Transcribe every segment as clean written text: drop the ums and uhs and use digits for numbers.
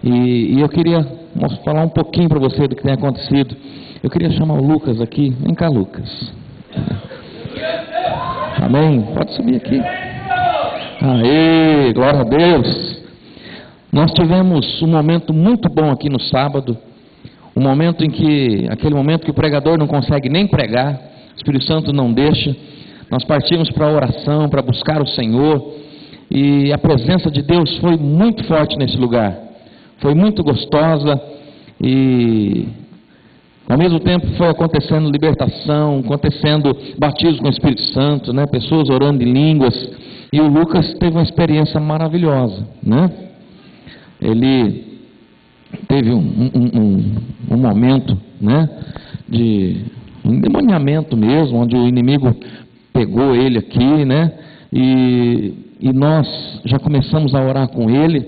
E eu queria falar um pouquinho para você do que tem acontecido. Eu queria chamar o Lucas aqui. Vem cá, Lucas. Amém? Pode subir aqui. Aê, glória a Deus. Nós tivemos um momento muito bom aqui no sábado. Aquele momento que o pregador não consegue nem pregar, o Espírito Santo não deixa. Nós partimos para a oração, para buscar o Senhor, e a presença de Deus foi muito forte nesse lugar, foi muito gostosa, e ao mesmo tempo foi acontecendo libertação, acontecendo batismo com o Espírito Santo, né? Pessoas orando em línguas, e o Lucas teve uma experiência maravilhosa, né? Ele teve um momento, né, de endemoniamento mesmo, onde o inimigo pegou ele aqui, né, e nós já começamos a orar com ele,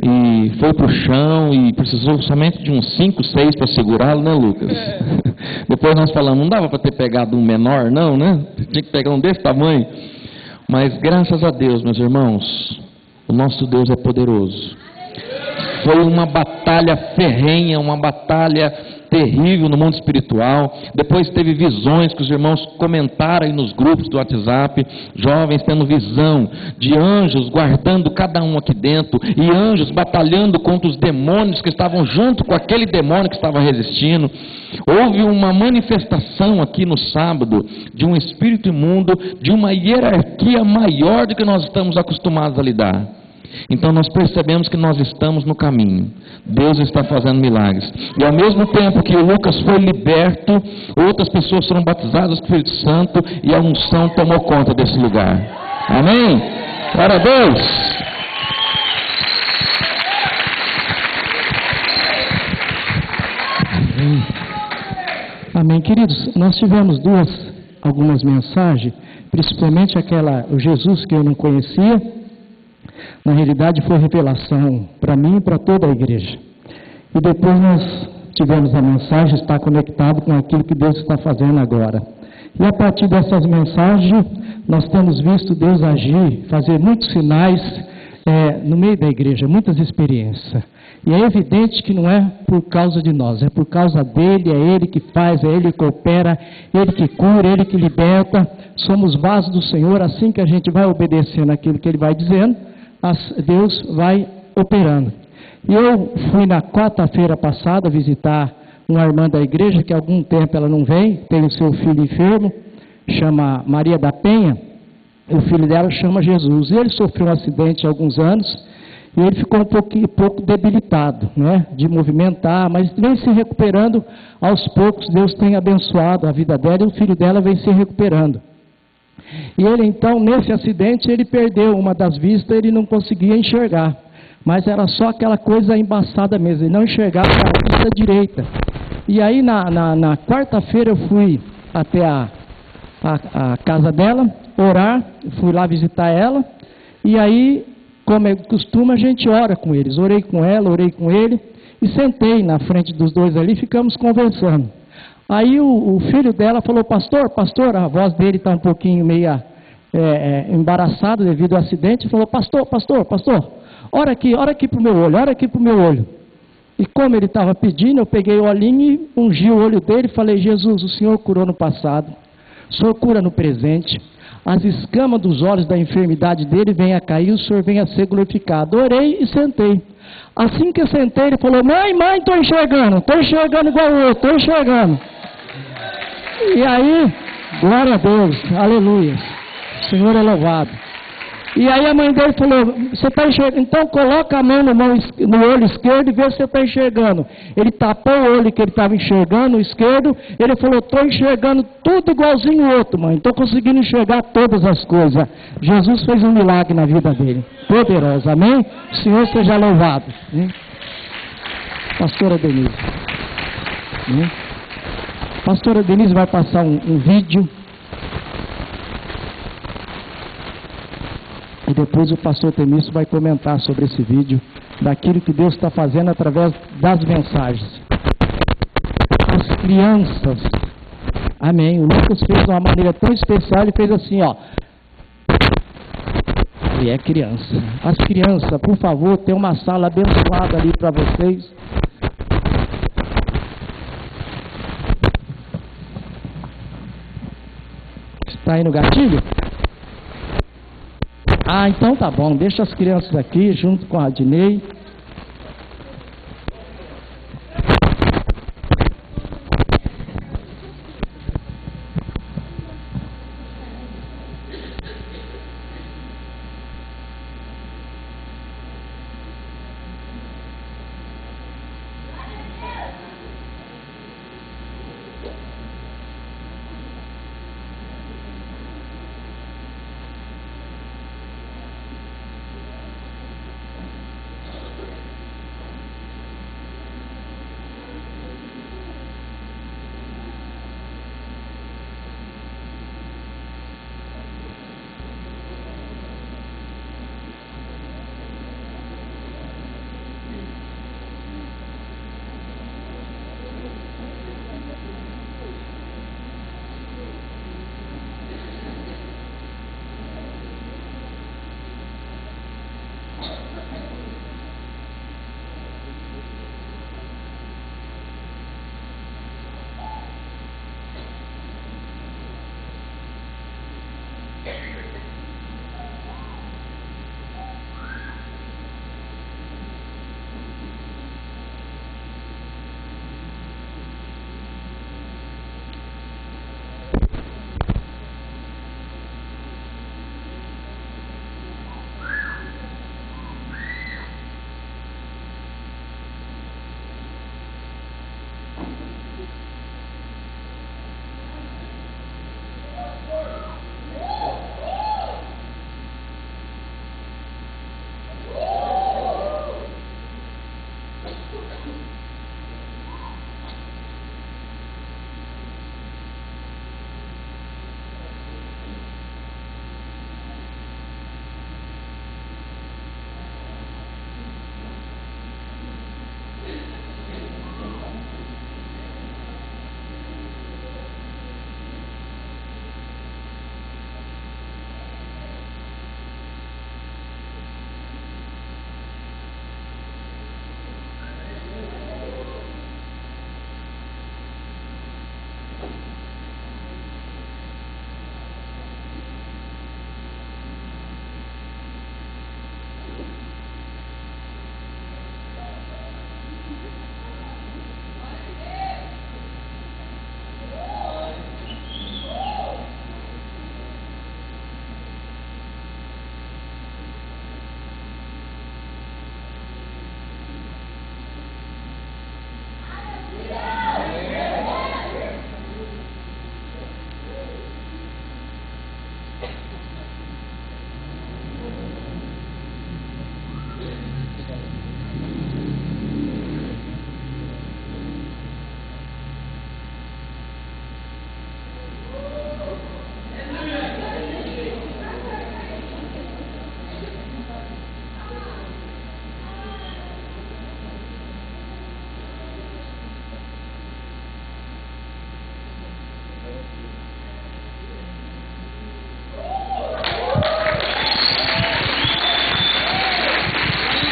e foi para o chão, e precisou somente de uns 5, 6 para segurá-lo, né, Lucas? Depois nós falamos, não dava para ter pegado um menor, não, né? Tinha que pegar um desse tamanho. Mas graças a Deus, meus irmãos, o nosso Deus é poderoso. Foi uma batalha ferrenha, uma batalha terrível no mundo espiritual. Depois teve visões que os irmãos comentaram aí nos grupos do WhatsApp, jovens tendo visão de anjos guardando cada um aqui dentro, e anjos batalhando contra os demônios que estavam junto com aquele demônio que estava resistindo. Houve uma manifestação aqui no sábado de um espírito imundo, de uma hierarquia maior do que nós estamos acostumados a lidar. Então nós percebemos que nós estamos no caminho. Deus está fazendo milagres. E ao mesmo tempo que o Lucas foi liberto, outras pessoas foram batizadas com o Espírito Santo, e a unção tomou conta desse lugar. Amém? Glória a Deus! Amém, queridos. Nós tivemos algumas mensagens, principalmente o Jesus que eu não conhecia. Na realidade foi revelação para mim e para toda a igreja. E depois nós tivemos a mensagem, está conectado com aquilo que Deus está fazendo agora. E a partir dessas mensagens, nós temos visto Deus agir, fazer muitos sinais no meio da igreja, muitas experiências. E é evidente que não é por causa de nós, é por causa dele, é ele que faz, é ele que opera, ele que cura, ele que liberta. Somos vasos do Senhor, assim que a gente vai obedecendo aquilo que ele vai dizendo, Deus vai operando. E eu fui na quarta-feira passada visitar uma irmã da igreja, que há algum tempo ela não vem, tem o seu filho enfermo, chama Maria da Penha, o filho dela chama Jesus. E ele sofreu um acidente há alguns anos, e ele ficou um pouco debilitado, né, de movimentar, mas vem se recuperando aos poucos. Deus tem abençoado a vida dela, e o filho dela vem se recuperando. E ele então, nesse acidente, ele perdeu uma das vistas, ele não conseguia enxergar, mas era só aquela coisa embaçada mesmo, ele não enxergava a vista direita. E aí na quarta-feira eu fui até a casa dela, orar, fui lá visitar ela, e aí, como é costume, a gente ora com eles. Orei com ela, orei com ele, e sentei na frente dos dois ali, ficamos conversando. Aí o filho dela falou, pastor, a voz dele está um pouquinho meio embaraçada devido ao acidente, falou, pastor, ora aqui para o meu olho. E como ele estava pedindo, eu peguei o olhinho e ungi o olho dele e falei, Jesus, o Senhor curou no passado, o Senhor cura no presente, as escamas dos olhos da enfermidade dele vêm a cair, o Senhor vem a ser glorificado. Orei e sentei. Assim que eu sentei, ele falou, mãe, estou enxergando igual o outro, estou enxergando. E aí, glória a Deus, aleluia, o Senhor é louvado. E aí a mãe dele falou, você está enxergando? Então coloca a mão no olho esquerdo e vê se você está enxergando. Ele tapou o olho que ele estava enxergando, o esquerdo, ele falou, estou enxergando tudo igualzinho o outro, mãe, estou conseguindo enxergar todas as coisas. Jesus fez um milagre na vida dele, poderoso, amém? O Senhor seja louvado. Pastora Denise. Pastora Denise vai passar um vídeo. E depois o pastor Temício vai comentar sobre esse vídeo, daquilo que Deus está fazendo através das mensagens. As crianças, amém, o Lucas fez de uma maneira tão especial, ele fez assim, ó. ele é criança. As crianças, por favor, tem uma sala abençoada ali para vocês. Está aí no gatilho? Ah, então tá bom. Deixa as crianças aqui junto com a Adnei.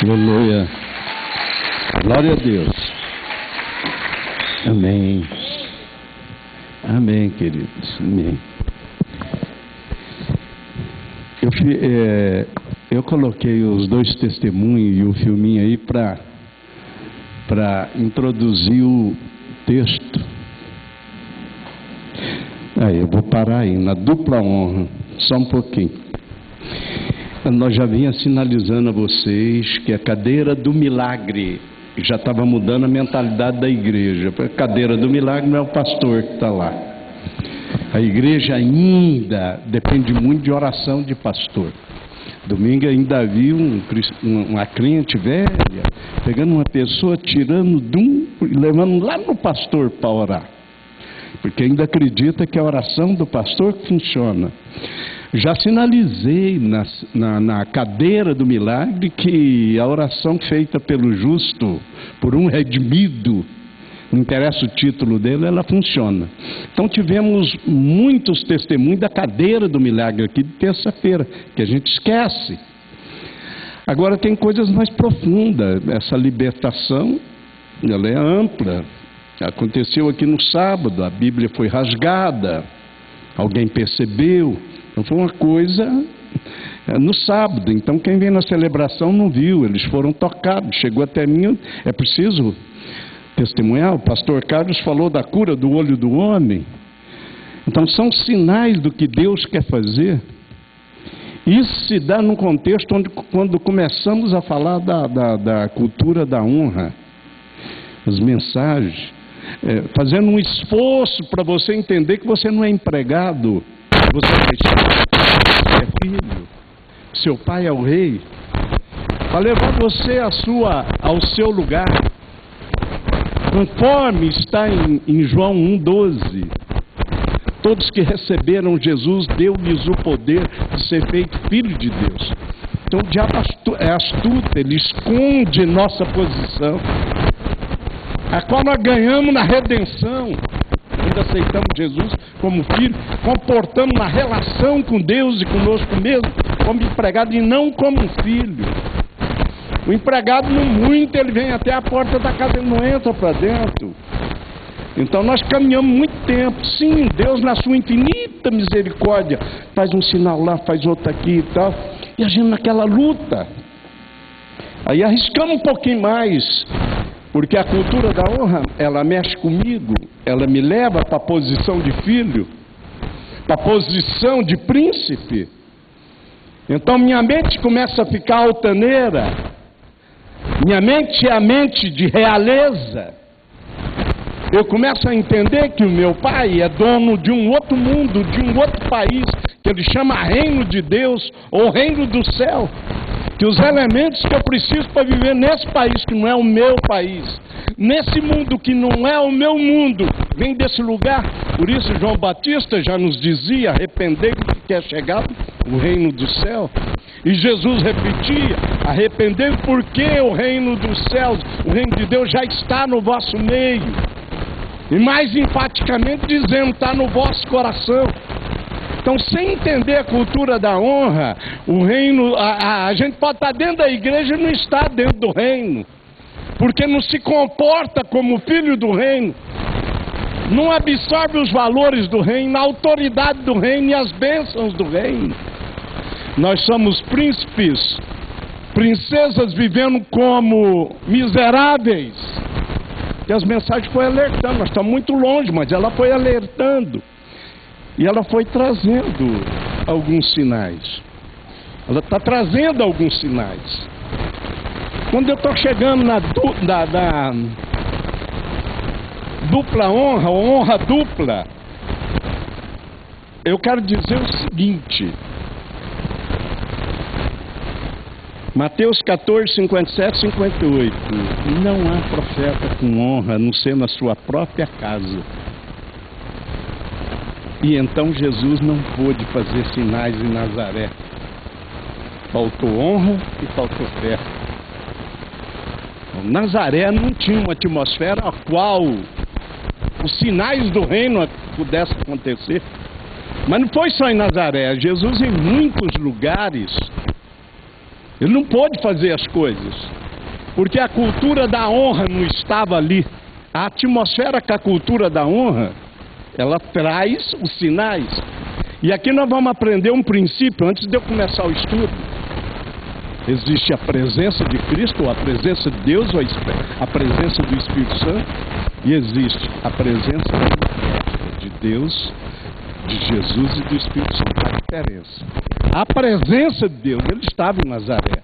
Aleluia. Glória a Deus. Amém. Amém, queridos. Amém. Eu coloquei os dois testemunhos e o filminho aí para introduzir o texto. Aí, eu vou parar aí, na dupla honra, só um pouquinho. Nós já vinha sinalizando a vocês que a cadeira do milagre já estava mudando a mentalidade da igreja. A cadeira do milagre não é o pastor que está lá. A igreja ainda depende muito de oração de pastor. Domingo ainda vi uma crente velha pegando uma pessoa, tirando de um e levando lá no pastor para orar. Porque ainda acredita que a oração do pastor funciona. Já sinalizei na cadeira do milagre que a oração feita pelo justo, por um redimido, não interessa o título dele, ela funciona. Então tivemos muitos testemunhos da cadeira do milagre aqui de terça-feira, que a gente esquece. Agora tem coisas mais profundas. Essa libertação, ela é ampla. Aconteceu aqui no sábado, a Bíblia foi rasgada, alguém percebeu. Então foi uma coisa no sábado. Então quem vem na celebração não viu, eles foram tocados. Chegou até mim, é preciso testemunhar. O pastor Carlos falou da cura do olho do homem. Então são sinais do que Deus quer fazer. Isso se dá num contexto onde, quando começamos a falar da cultura da honra, as mensagens, fazendo um esforço para você entender que você não é empregado, você é filho, seu pai é o rei, para levar você ao seu lugar, conforme está em João 1,12. Todos que receberam Jesus, deu-lhes o poder de ser feito filho de Deus. Então o diabo é astuto, ele esconde nossa posição, a qual nós ganhamos na redenção, quando aceitamos Jesus como filho, comportamos na relação com Deus e conosco mesmo, como empregado e não como um filho. O empregado, no muito, ele vem até a porta da casa, ele não entra para dentro. Então nós caminhamos muito tempo. Sim, Deus na sua infinita misericórdia faz um sinal lá, faz outro aqui e tal, e a gente naquela luta. Aí arriscamos um pouquinho mais, porque a cultura da honra, ela mexe comigo, ela me leva para a posição de filho, para a posição de príncipe. Então minha mente começa a ficar altaneira, minha mente é a mente de realeza. Eu começo a entender que o meu pai é dono de um outro mundo, de um outro país, que ele chama reino de Deus, ou reino do céu. Que os elementos que eu preciso para viver nesse país, que não é o meu país, nesse mundo que não é o meu mundo, vem desse lugar. Por isso João Batista já nos dizia: arrependei-vos que é chegado o reino do céu. E Jesus repetia: arrependei-vos porque o reino dos céus, o reino de Deus já está no vosso meio. E mais enfaticamente dizendo, está no vosso coração. Então, sem entender a cultura da honra, o reino, a gente pode estar dentro da igreja e não estar dentro do reino, porque não se comporta como filho do reino, não absorve os valores do reino, a autoridade do reino e as bênçãos do reino. Nós somos príncipes, princesas vivendo como miseráveis. E as mensagens foram alertando, nós estamos muito longe, mas ela foi alertando. E ela foi trazendo alguns sinais. Ela está trazendo alguns sinais. Quando eu estou chegando na dupla honra, ou honra dupla, eu quero dizer o seguinte. Mateus 14, 57, 58. Não há profeta com honra, a não ser na sua própria casa. E então Jesus não pôde fazer sinais em Nazaré. Faltou honra e faltou fé. Então, Nazaré não tinha uma atmosfera a qual os sinais do reino pudessem acontecer. Mas não foi só em Nazaré. Jesus em muitos lugares, ele não pôde fazer as coisas, porque a cultura da honra não estava ali. A atmosfera com a cultura da honra, ela traz os sinais. E aqui nós vamos aprender um princípio, antes de eu começar o estudo. Existe a presença de Cristo, ou a presença de Deus, ou a presença do Espírito Santo, e existe a presença de Deus, de Jesus e do Espírito Santo. A diferença. A presença de Deus, ele estava em Nazaré.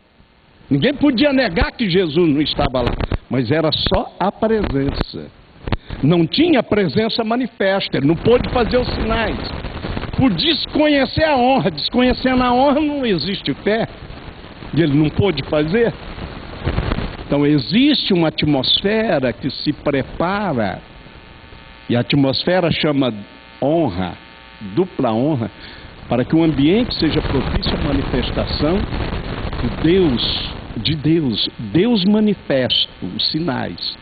Ninguém podia negar que Jesus não estava lá, mas era só a presença. Não tinha presença manifesta, ele não pôde fazer os sinais. Por desconhecer a honra, desconhecendo a honra não existe fé, e ele não pôde fazer. Então existe uma atmosfera que se prepara, e a atmosfera chama honra, dupla honra, para que o ambiente seja propício à manifestação de Deus manifesto, os sinais.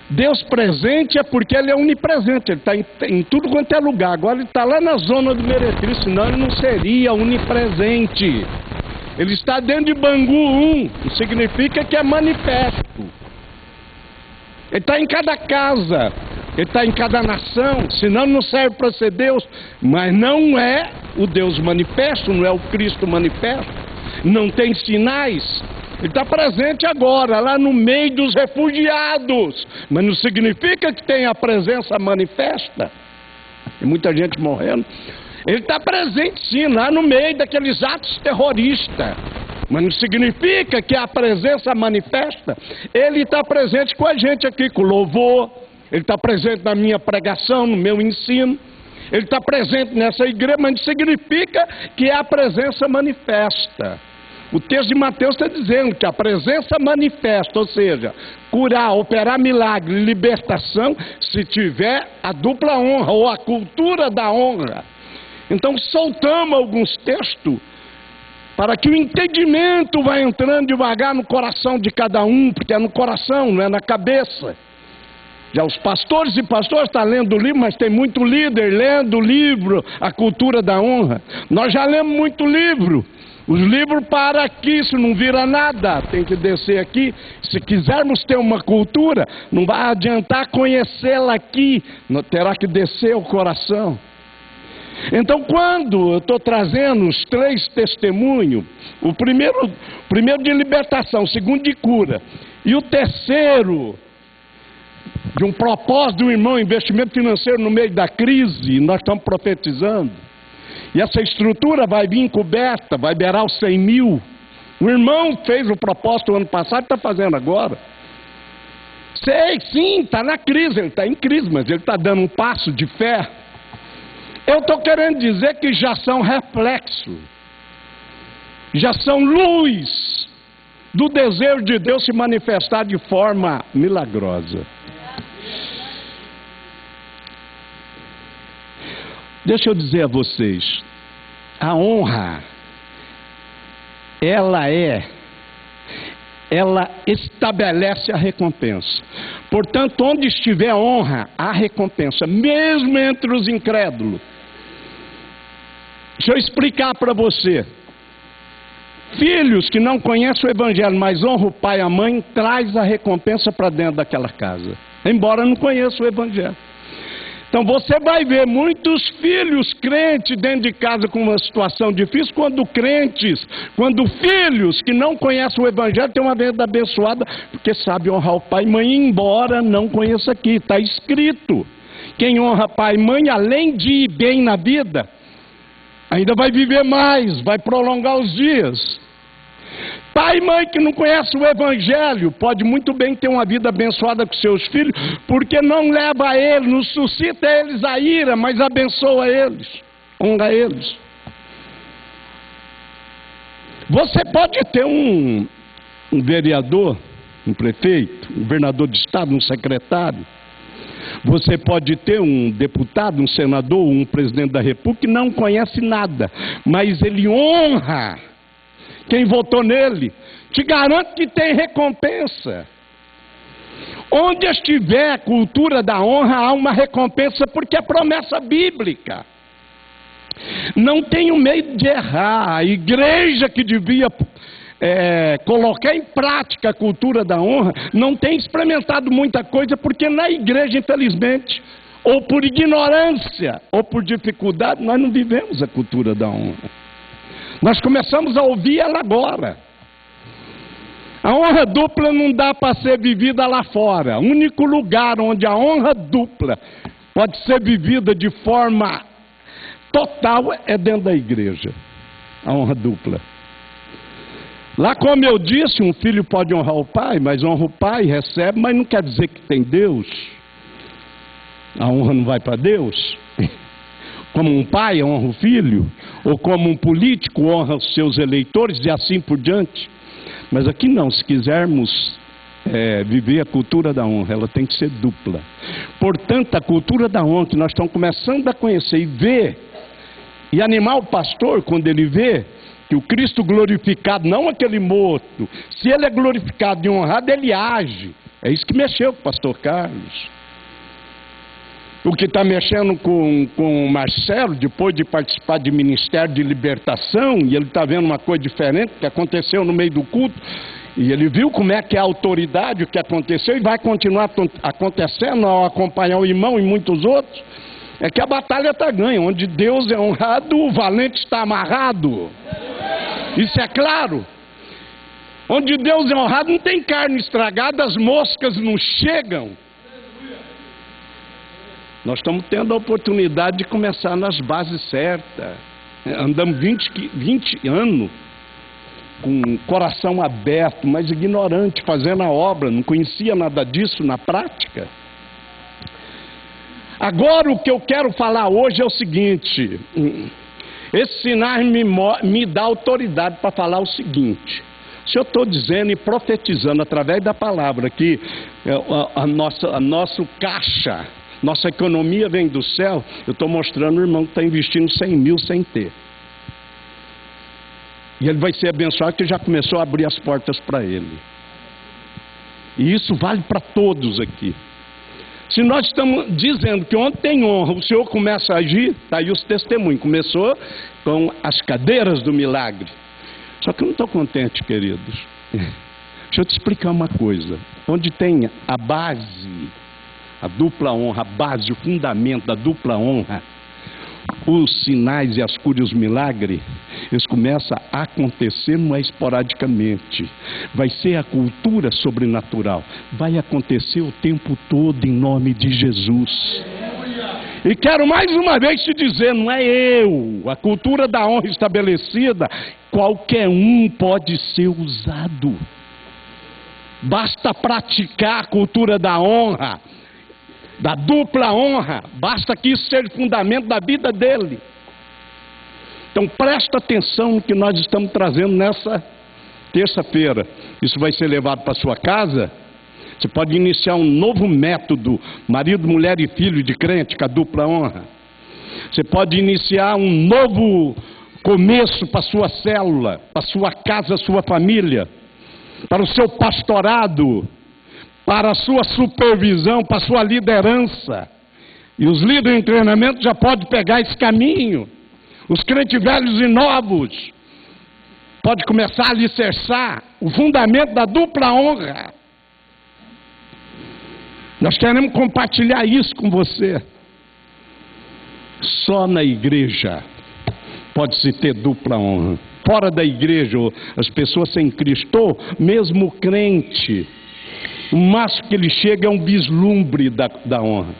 Deus presente é porque ele é onipresente, ele está em tudo quanto é lugar. Agora ele está lá na zona do meretriz, senão ele não seria onipresente. Ele está dentro de Bangu 1, não significa que é manifesto. Ele está em cada casa, ele está em cada nação, senão não serve para ser Deus. Mas não é o Deus manifesto, não é o Cristo manifesto, não tem sinais. Ele está presente agora, lá no meio dos refugiados, mas não significa que tem a presença manifesta. Tem muita gente morrendo. Ele está presente sim, lá no meio daqueles atos terroristas, mas não significa que a presença manifesta. Ele está presente com a gente aqui, com louvor. Ele está presente na minha pregação, no meu ensino. Ele está presente nessa igreja, mas não significa que é a presença manifesta. O texto de Mateus está dizendo que a presença manifesta, ou seja, curar, operar milagre, libertação, se tiver a dupla honra ou a cultura da honra. Então soltamos alguns textos para que o entendimento vá entrando devagar no coração de cada um, porque é no coração, não é na cabeça. Já os pastores e pastoras estão lendo o livro, mas tem muito líder lendo o livro, a cultura da honra. Nós já lemos muito livro. Os livros param aqui, isso não vira nada, tem que descer aqui. Se quisermos ter uma cultura, não vai adiantar conhecê-la aqui, terá que descer o coração. Então, quando eu estou trazendo os 3 testemunhos, o primeiro de libertação, o segundo de cura, e o terceiro de um propósito do irmão, investimento financeiro no meio da crise, nós estamos profetizando. E essa estrutura vai vir encoberta, vai beirar os 100 mil. O irmão fez o propósito ano passado e está fazendo agora. Sei, sim, está na crise, ele está em crise, mas ele está dando um passo de fé. Eu estou querendo dizer que já são reflexo, já são luz do desejo de Deus se manifestar de forma milagrosa. Deixa eu dizer a vocês, a honra, ela estabelece a recompensa. Portanto, onde estiver a honra, há recompensa, mesmo entre os incrédulos. Deixa eu explicar para você. Filhos que não conhecem o Evangelho, mas honram o pai e a mãe, traz a recompensa para dentro daquela casa, embora não conheça o Evangelho. Então você vai ver muitos filhos crentes dentro de casa com uma situação difícil, quando filhos que não conhecem o Evangelho têm uma vida abençoada, porque sabe honrar o pai e mãe, embora não conheça aqui, está escrito. Quem honra pai e mãe, além de ir bem na vida, ainda vai viver mais, vai prolongar os dias. Pai e mãe que não conhecem o Evangelho pode muito bem ter uma vida abençoada com seus filhos, porque não leva a eles, não suscita a eles a ira, mas abençoa eles, honra eles. Você pode ter um vereador, um prefeito, um governador de estado, um secretário. Você pode ter um deputado, um senador, um presidente da república que não conhece nada, mas ele honra quem votou nele. Te garanto que tem recompensa. Onde estiver a cultura da honra, há uma recompensa, porque é promessa bíblica. Não tenho medo de errar. A igreja que devia colocar em prática a cultura da honra, não tem experimentado muita coisa, porque na igreja, infelizmente, ou por ignorância, ou por dificuldade, nós não vivemos a cultura da honra. Nós começamos a ouvir ela agora. A honra dupla não dá para ser vivida lá fora. O único lugar onde a honra dupla pode ser vivida de forma total é dentro da igreja. A honra dupla. Lá, como eu disse, um filho pode honrar o pai, mas honra o pai, recebe, mas não quer dizer que tem Deus. A honra não vai para Deus. Como um pai honra o filho, ou como um político honra os seus eleitores e assim por diante. Mas aqui não, se quisermos viver a cultura da honra, ela tem que ser dupla. Portanto, a cultura da honra que nós estamos começando a conhecer e ver, e animar o pastor quando ele vê que o Cristo glorificado, não aquele morto, se ele é glorificado e honrado, ele age. É isso que mexeu com o pastor Carlos. O que está mexendo com o Marcelo, depois de participar de Ministério de Libertação, e ele está vendo uma coisa diferente que aconteceu no meio do culto, e ele viu como é que é a autoridade, o que aconteceu, e vai continuar acontecendo ao acompanhar o irmão e muitos outros, é que a batalha está ganha. Onde Deus é honrado, o valente está amarrado. Isso é claro. Onde Deus é honrado, não tem carne estragada, as moscas não chegam. Nós estamos tendo a oportunidade de começar nas bases certas. Andamos 20 anos com o coração aberto, mas ignorante, fazendo a obra, não conhecia nada disso na prática. Agora o que eu quero falar hoje é o seguinte: esse sinal me dá autoridade para falar o seguinte. Se eu estou dizendo e profetizando através da palavra que a nosso caixa, nossa economia vem do céu, eu estou mostrando o irmão que está investindo 100 mil sem ter. E ele vai ser abençoado, que já começou a abrir as portas para ele. E isso vale para todos aqui. Se nós estamos dizendo que onde tem honra, o Senhor começa a agir, está aí os testemunhos. Começou com as cadeiras do milagre. Só que eu não estou contente, queridos. Deixa eu te explicar uma coisa. Onde tem a base, a dupla honra, a base, o fundamento da dupla honra, os sinais e as curas e os milagres, eles começam a acontecer mais esporadicamente. Vai ser a cultura sobrenatural. Vai acontecer o tempo todo em nome de Jesus. E quero mais uma vez te dizer, não é eu. A cultura da honra estabelecida, qualquer um pode ser usado. Basta praticar a cultura da honra, da dupla honra, basta que isso seja o fundamento da vida dele. Então presta atenção no que nós estamos trazendo nessa terça-feira. Isso vai ser levado para a sua casa. Você pode iniciar um novo método, marido, mulher e filho de crente, com a dupla honra. Você pode iniciar um novo começo para a sua célula, para a sua casa, sua família, para o seu pastorado, para a sua supervisão, para a sua liderança. E os líderes em treinamento já podem pegar esse caminho. Os crentes velhos e novos podem começar a alicerçar o fundamento da dupla honra. Nós queremos compartilhar isso com você. Só na igreja pode-se ter dupla honra. Fora da igreja, as pessoas sem Cristo, mesmo crente, o máximo que ele chega é um vislumbre da honra.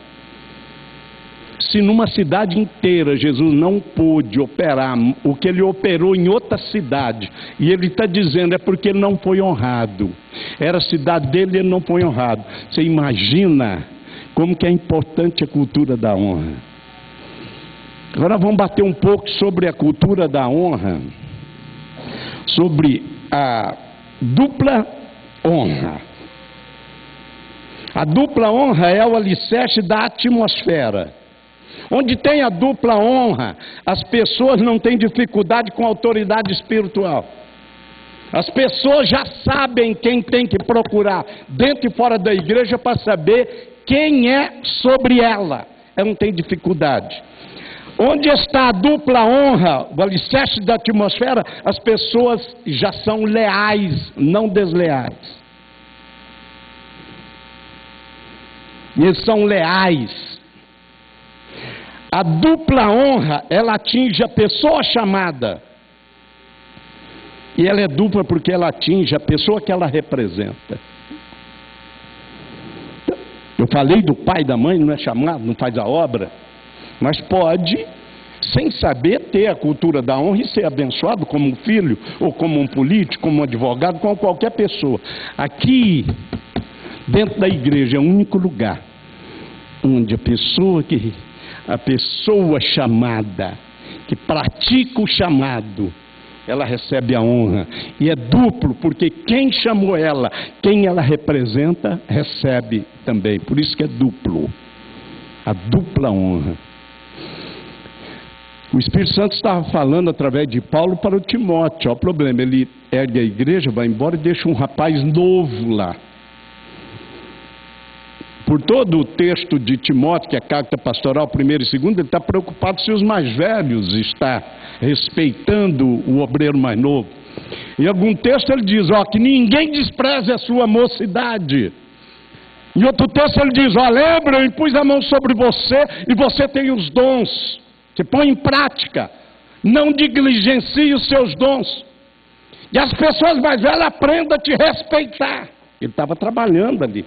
Se numa cidade inteira Jesus não pôde operar o que ele operou em outra cidade, e ele está dizendo é porque ele não foi honrado, era a cidade dele e ele não foi honrado. Você imagina como que é importante a cultura da honra. Agora vamos bater um pouco sobre a cultura da honra, sobre a dupla honra. A dupla honra é o alicerce da atmosfera. Onde tem a dupla honra, as pessoas não têm dificuldade com a autoridade espiritual. As pessoas já sabem quem tem que procurar dentro e fora da igreja para saber quem é sobre ela. Ela não tem dificuldade. Onde está a dupla honra, o alicerce da atmosfera, as pessoas já são leais, não desleais. E eles são leais. A dupla honra, ela atinge a pessoa chamada. E ela é dupla porque ela atinge a pessoa que ela representa. Eu falei do pai e da mãe, não é chamado, não faz a obra. Mas pode, sem saber, ter a cultura da honra e ser abençoado como um filho, ou como um político, como um advogado, como qualquer pessoa. Aqui, dentro da igreja, é o único lugar onde a pessoa chamada, que pratica o chamado, ela recebe a honra. E é duplo, porque quem chamou ela, quem ela representa, recebe também. Por isso que é duplo. A dupla honra. O Espírito Santo estava falando através de Paulo para o Timóteo. Olha o problema, ele ergue a igreja, vai embora e deixa um rapaz novo lá. por todo o texto de Timóteo, que é a carta pastoral 1º e 2º, ele está preocupado se os mais velhos estão respeitando o obreiro mais novo. Em algum texto ele diz, que ninguém despreze a sua mocidade. Em outro texto ele diz, lembra, eu impus a mão sobre você e você tem os dons. Você põe em prática, não negligencie os seus dons. E as pessoas mais velhas aprendam a te respeitar. Ele estava trabalhando ali.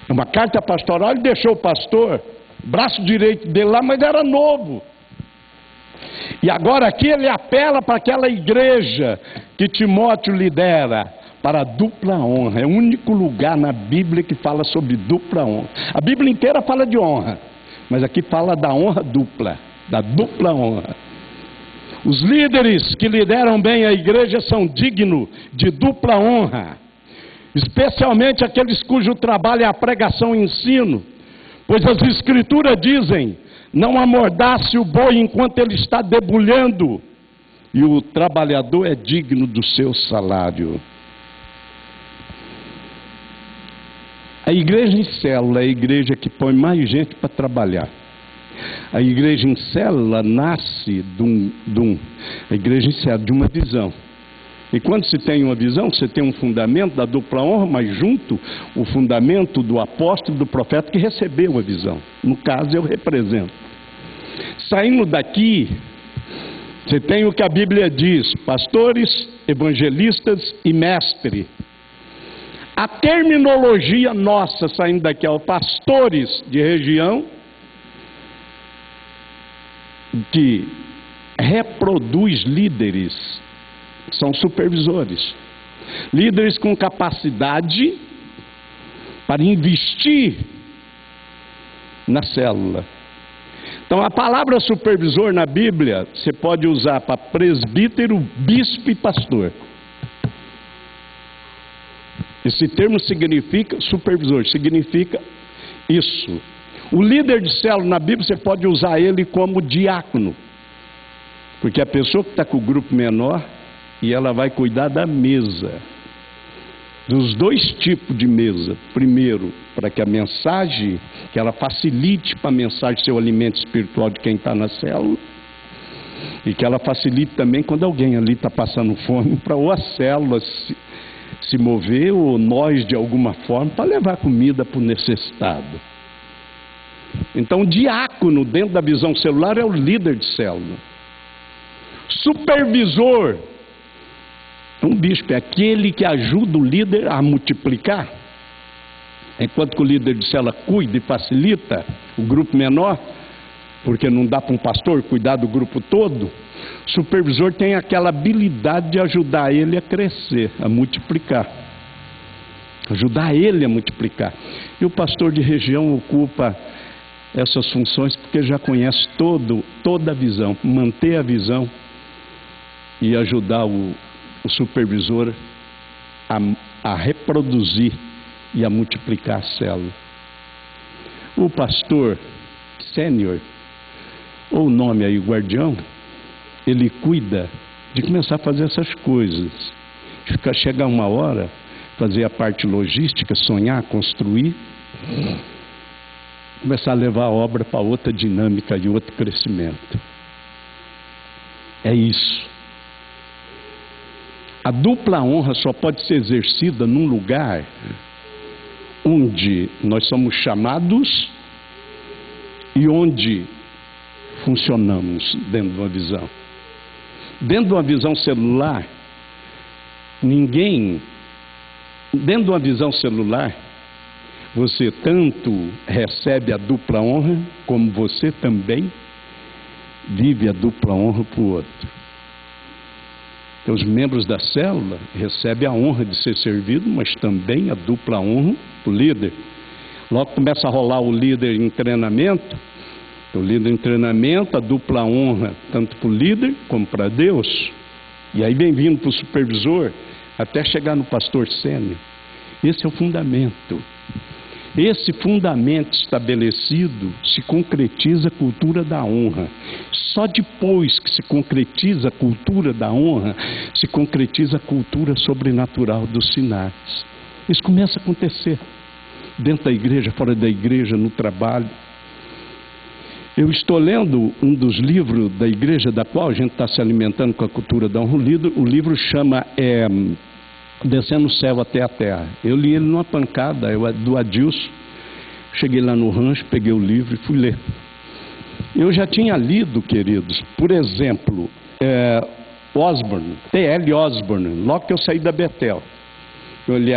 Uma carta pastoral, ele deixou o pastor, braço direito dele lá, mas era novo. E agora aqui ele apela para aquela igreja que Timóteo lidera, para a dupla honra. É o único lugar na Bíblia que fala sobre dupla honra. A Bíblia inteira fala de honra, mas aqui fala da honra dupla, da dupla honra. Os líderes que lideram bem a igreja são dignos de dupla honra, especialmente aqueles cujo trabalho é a pregação e ensino, pois as escrituras dizem, não amordace o boi enquanto ele está debulhando, e o trabalhador é digno do seu salário. A igreja em célula é a igreja que põe mais gente para trabalhar. A igreja em célula nasce a igreja em célula, de uma visão. E quando se tem uma visão, você tem um fundamento da dupla honra, mas junto o fundamento do apóstolo, do profeta que recebeu a visão. No caso, eu represento. Saindo daqui, você tem o que a Bíblia diz, pastores, evangelistas e mestre. A terminologia nossa saindo daqui é pastores de região, que reproduz líderes, são supervisores, líderes com capacidade para investir na célula. Então a palavra supervisor na Bíblia, você pode usar para presbítero, bispo e pastor. Esse termo significa, supervisor, significa isso. O líder de célula na Bíblia, você pode usar ele como diácono, porque a pessoa que está com o grupo menor, e ela vai cuidar da mesa, dos dois tipos de mesa. Primeiro, para que a mensagem, que ela facilite para a mensagem ser o alimento espiritual de quem está na célula, e que ela facilite também quando alguém ali está passando fome, para ou a célula se mover, ou nós de alguma forma, para levar comida para o necessitado. Então, o diácono, dentro da visão celular, é o líder de célula. Supervisor, um bispo, é aquele que ajuda o líder a multiplicar. Enquanto que o líder de célula cuida e facilita o grupo menor, porque não dá para um pastor cuidar do grupo todo, o supervisor tem aquela habilidade de ajudar ele a crescer, a multiplicar. Ajudar ele a multiplicar. E o pastor de região ocupa essas funções porque já conhece toda a visão, manter a visão e ajudar o supervisor a reproduzir e a multiplicar a célula. O pastor sênior, ou o nome aí, guardião, ele cuida de começar a fazer essas coisas. Chegar uma hora, fazer a parte logística, sonhar, construir, começar a levar a obra para outra dinâmica e outro crescimento. É isso. A dupla honra só pode ser exercida num lugar onde nós somos chamados e onde funcionamos dentro de uma visão. Dentro de uma visão celular, dentro de uma visão celular, você tanto recebe a dupla honra, como você também vive a dupla honra para o outro. Então, os membros da célula recebem a honra de ser servido, mas também a dupla honra para o líder. Logo começa a rolar o líder em treinamento, a dupla honra tanto para o líder como para Deus. E aí vem vindo para o supervisor, até chegar no pastor sênior. Esse é o fundamento. Esse fundamento estabelecido se concretiza a cultura da honra. Só depois que se concretiza a cultura da honra, se concretiza a cultura sobrenatural dos sinais. Isso começa a acontecer. dentro da igreja, fora da igreja, no trabalho. Eu estou lendo um dos livros da igreja da qual a gente está se alimentando com a cultura da honra. O livro chama Descendo o Céu até a Terra. Eu li ele numa pancada, do Adilson. Cheguei lá no rancho, peguei o livro e fui ler. Eu já tinha lido, queridos, por exemplo, Osborne, T.L. Osborne, logo que eu saí da Betel. Ele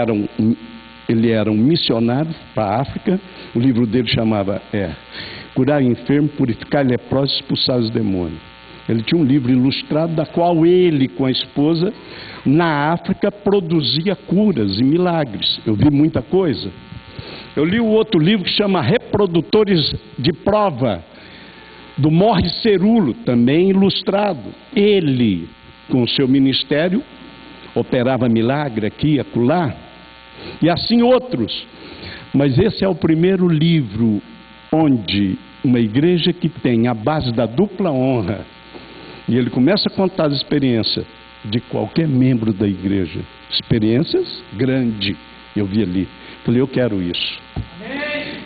era um missionário para a África. O livro dele chamava Curar Enfermo, Purificar Leprosos e Expulsar os Demônios. Ele tinha um livro ilustrado, da qual ele, com a esposa, na África, produzia curas e milagres. Eu vi muita coisa. Eu li o outro livro que chama Reprodutores de Prova, do Morris Cerulo, também ilustrado. Ele, com o seu ministério, operava milagre aqui e acolá, e assim outros. Mas esse é o primeiro livro onde uma igreja que tem a base da dupla honra, e ele começa a contar as experiências de qualquer membro da igreja, experiências grandes, eu vi ali. Falei, eu quero isso.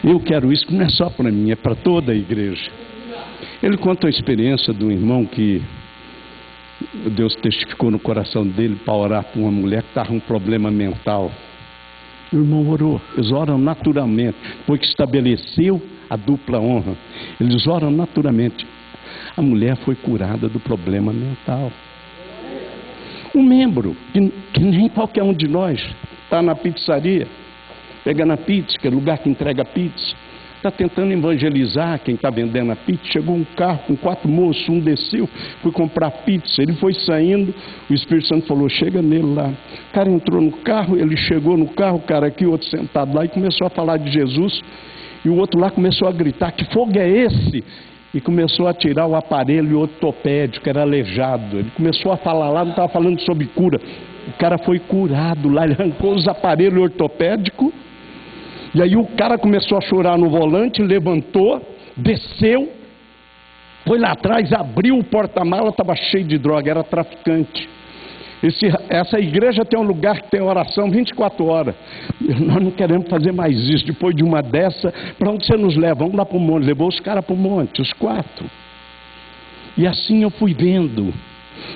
Eu quero isso, que não é só para mim, é para toda a igreja. Ele conta a experiência de um irmão que Deus testificou no coração dele para orar por uma mulher que estava com um problema mental. O irmão orou, eles oram naturalmente, foi que estabeleceu a dupla honra. Eles oram naturalmente. A mulher foi curada do problema mental. Um membro, que nem qualquer um de nós, está na pizzaria, pegando a pizza, que é lugar que entrega pizza, está tentando evangelizar quem está vendendo a pizza. Chegou um carro com 4 moços, um desceu, foi comprar pizza, ele foi saindo, o Espírito Santo falou, chega nele lá. O cara entrou no carro, ele chegou no carro, o cara aqui, o outro sentado lá, e começou a falar de Jesus, e o outro lá começou a gritar, que fogo é esse? E começou a tirar o aparelho ortopédico, era aleijado. Ele começou a falar lá, não estava falando sobre cura. O cara foi curado lá, ele arrancou os aparelhos ortopédicos. E aí o cara começou a chorar no volante, levantou, desceu, foi lá atrás, abriu o porta-mala, estava cheio de droga, era traficante. Essa igreja tem um lugar que tem oração 24 horas. Nós não queremos fazer mais isso. Depois de uma dessa, para onde você nos leva? Vamos lá para o monte. Levou os caras para o monte, os 4. E assim eu fui vendo.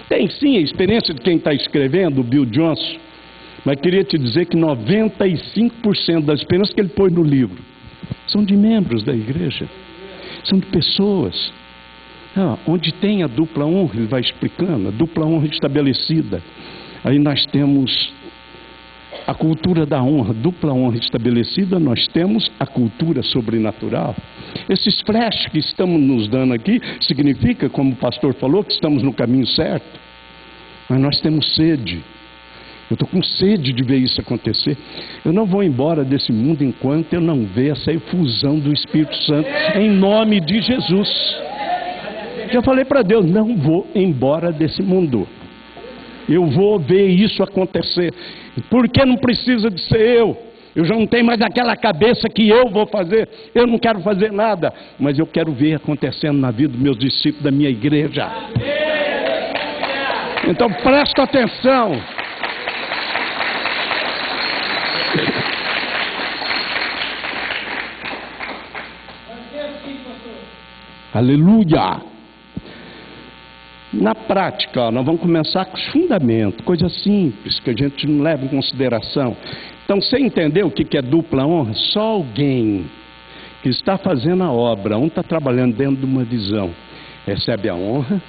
Tem sim a experiência de quem está escrevendo, o Bill Johnson. Mas queria te dizer que 95% das experiências que ele põe no livro são de membros da igreja. São de pessoas. Onde tem a dupla honra, ele vai explicando, a dupla honra estabelecida. Aí nós temos a cultura da honra, dupla honra estabelecida, nós temos a cultura sobrenatural. Esses flashes que estamos nos dando aqui, significa, como o pastor falou, que estamos no caminho certo. Mas nós temos sede. Eu estou com sede de ver isso acontecer. Eu não vou embora desse mundo enquanto eu não ver essa efusão do Espírito Santo, em nome de Jesus. Eu falei para Deus, não vou embora desse mundo. Eu vou ver isso acontecer. Porque não precisa de ser eu. Eu já não tenho mais aquela cabeça que eu vou fazer. Eu não quero fazer nada. Mas eu quero ver acontecendo na vida dos meus discípulos, da minha igreja. Então presta atenção. Aleluia. Na prática, nós vamos começar com os fundamentos, coisa simples, que a gente não leva em consideração. Então, você entendeu o que é dupla honra? Só alguém que está fazendo a obra, um está trabalhando dentro de uma visão, recebe a honra,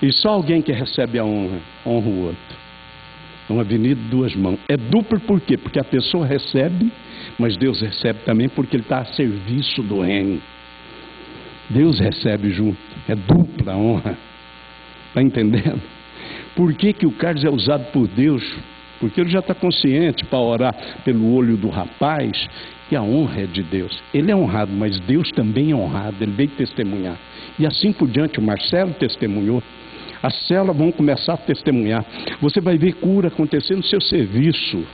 e só alguém que recebe a honra, honra o outro. É uma avenida de 2 mãos. É duplo por quê? Porque a pessoa recebe, mas Deus recebe também porque ele está a serviço do reino. Deus recebe junto, é dupla honra. Está entendendo? Por que o Carlos é usado por Deus? Porque ele já está consciente para orar pelo olho do rapaz, que a honra é de Deus. Ele é honrado, mas Deus também é honrado, ele veio testemunhar. E assim por diante, o Marcelo testemunhou. As células vão começar a testemunhar. Você vai ver cura acontecer no seu serviço.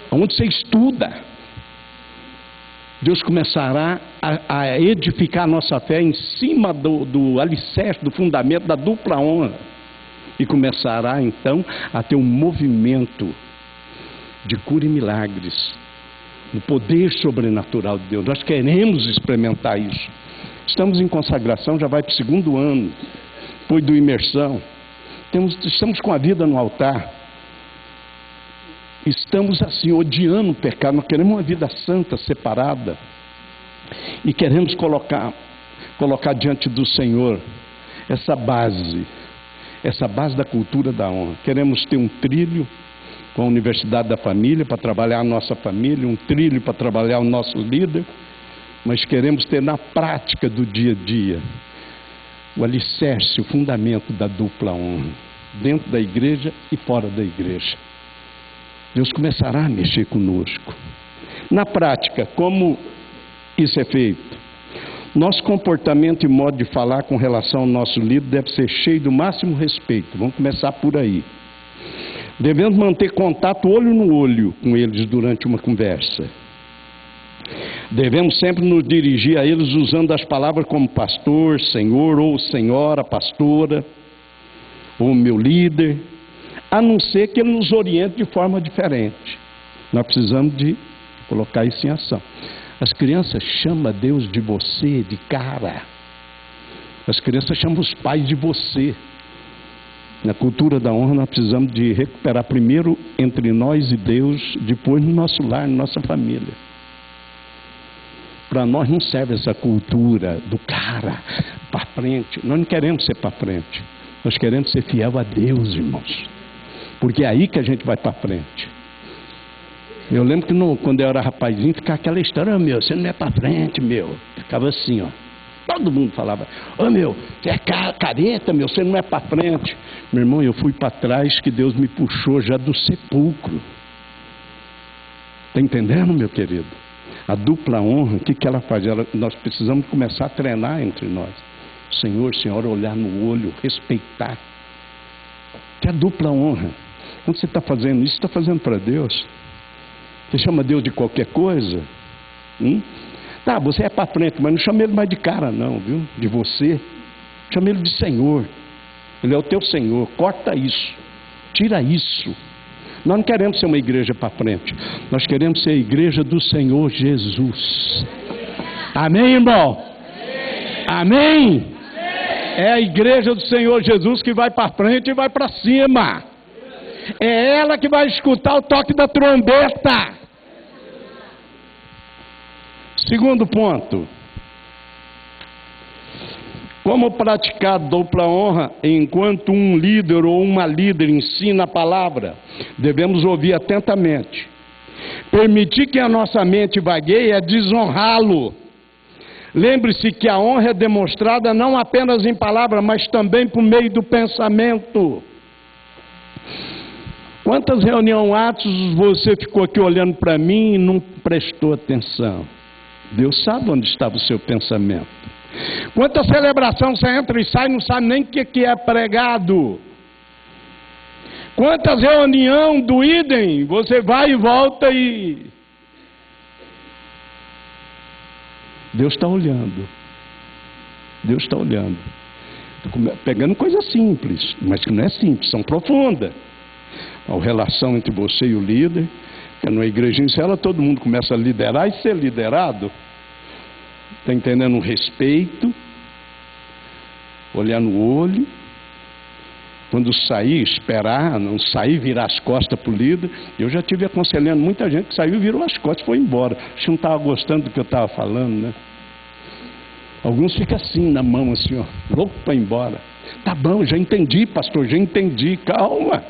Onde você estuda. Deus começará a edificar a nossa fé em cima do alicerce, do fundamento da dupla honra. E começará então a ter um movimento de cura e milagres. no poder sobrenatural de Deus. Nós queremos experimentar isso. Estamos em consagração, já vai para o 2º ano, depois do imersão. Estamos com a vida no altar. Estamos assim, odiando o pecado. Nós queremos uma vida santa, separada. E queremos colocar diante do Senhor essa base da cultura da honra. Queremos ter um trilho com a Universidade da Família para trabalhar a nossa família, um trilho para trabalhar o nosso líder, mas queremos ter na prática do dia a dia o alicerce, o fundamento da dupla honra, dentro da igreja e fora da igreja. Deus começará a mexer conosco. Na prática, como isso é feito? Nosso comportamento e modo de falar com relação ao nosso líder deve ser cheio do máximo respeito. Vamos começar por aí. Devemos manter contato olho no olho com eles durante uma conversa. Devemos sempre nos dirigir a eles usando as palavras como pastor, senhor ou senhora, pastora, ou meu líder, a não ser que ele nos oriente de forma diferente. Nós precisamos de colocar isso em ação. As crianças chamam Deus de você, de cara. As crianças chamam os pais de você. Na cultura da honra, nós precisamos de recuperar primeiro entre nós e Deus, depois no nosso lar, na nossa família. Para nós não serve essa cultura do cara para frente. Nós não queremos ser para frente. Nós queremos ser fiel a Deus, irmãos. Porque é aí que a gente vai para frente. Eu lembro que quando eu era rapazinho, ficava aquela história: meu, você não é para frente, meu. Ficava assim, ó. Todo mundo falava: ô meu, você é careta, meu, você não é para frente. Meu irmão, eu fui para trás que Deus me puxou já do sepulcro. Está entendendo, meu querido? A dupla honra, o que ela faz? Nós precisamos começar a treinar entre nós. Senhor, senhora, olhar no olho, respeitar. Que é a dupla honra. Quando você está fazendo isso, está fazendo para Deus. Você chama Deus de qualquer coisa? Tá, você é para frente, mas não chama Ele mais de cara não, viu? De você. Chama Ele de Senhor. Ele é o teu Senhor. Corta isso. Tira isso. Nós não queremos ser uma igreja para frente. Nós queremos ser a igreja do Senhor Jesus. Amém, irmão? Amém? É a igreja do Senhor Jesus que vai para frente e vai para cima. É ela que vai escutar o toque da trombeta. Segundo ponto. Como praticar dupla honra enquanto um líder ou uma líder ensina a palavra? Devemos ouvir atentamente. Permitir que a nossa mente vagueie é desonrá-lo. Lembre-se que a honra é demonstrada não apenas em palavras, mas também por meio do pensamento. Quantas reuniões Atos você ficou aqui olhando para mim e não prestou atenção? Deus sabe onde estava o seu pensamento. Quanta celebração você entra e sai e não sabe nem o que é pregado. Quantas reuniões do idem você vai e volta e... Deus está olhando. Deus está olhando. Pegando coisas simples, mas que não é simples, são profundas. A relação entre você e o líder, que numa igreja em cela todo mundo começa a liderar e ser liderado. Está entendendo? O respeito, olhar no olho. Quando sair, esperar, não sair, virar as costas para o líder. Eu já tive aconselhando muita gente que saiu, virou as costas e foi embora. Acho que não estava gostando do que eu estava falando, né? Alguns ficam assim na mão, assim, ó, louco para ir embora. Tá bom, já entendi, pastor, já entendi, calma.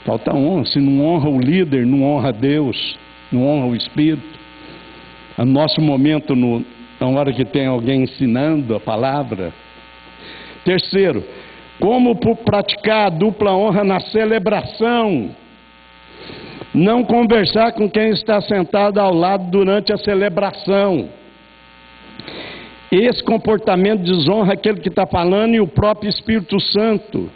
Falta honra. Se não honra o líder, não honra Deus, não honra o Espírito. O nosso momento, na hora que tem alguém ensinando a palavra. Terceiro, como praticar a dupla honra na celebração? Não conversar com quem está sentado ao lado durante a celebração. Esse comportamento desonra aquele que está falando e o próprio Espírito Santo.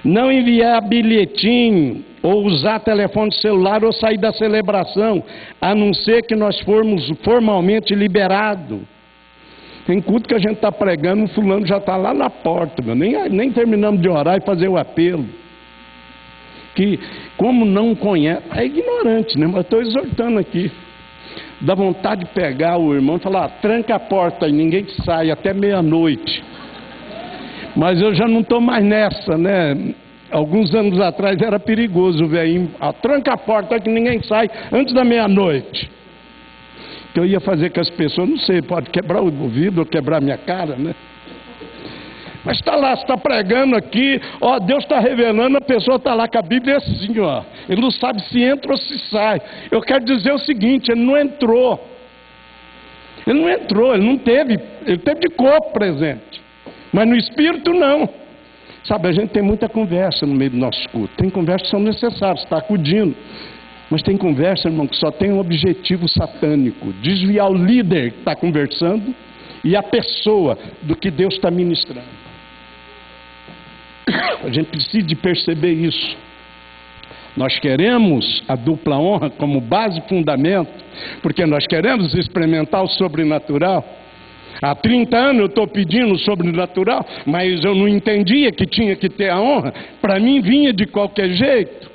Não enviar bilhetinho ou usar telefone celular ou sair da celebração, a não ser que nós formos formalmente liberados. Tem culto que a gente está pregando, o fulano já está lá na porta, nem terminamos de orar e fazer o apelo. que, como não conhece, é ignorante, né? Mas estou exortando aqui. Dá vontade de pegar o irmão e falar: tranca a porta e ninguém sai até meia-noite. Mas eu já não estou mais nessa, né? Alguns anos atrás era perigoso o velhinho: tranca a porta que ninguém sai antes da meia-noite. Que eu ia fazer com as pessoas, não sei, pode quebrar o vidro ou quebrar minha cara, né? Mas está lá, está pregando aqui, ó, Deus está revelando, a pessoa está lá com a Bíblia assim, ó. Ele não sabe se entra ou se sai. Eu quero dizer o seguinte: ele não entrou. Ele não entrou, ele não teve, ele teve de corpo presente. Mas no espírito não. Sabe, a gente tem muita conversa no meio do nosso culto. Tem conversas que são necessárias, está acudindo. Mas tem conversa, irmão, que só tem um objetivo satânico: desviar o líder que está conversando e a pessoa do que Deus está ministrando. A gente precisa de perceber isso. Nós queremos a dupla honra como base e fundamento, porque nós queremos experimentar o sobrenatural. Há 30 anos eu estou pedindo o sobrenatural, mas eu não entendia que tinha que ter a honra. Para mim vinha de qualquer jeito.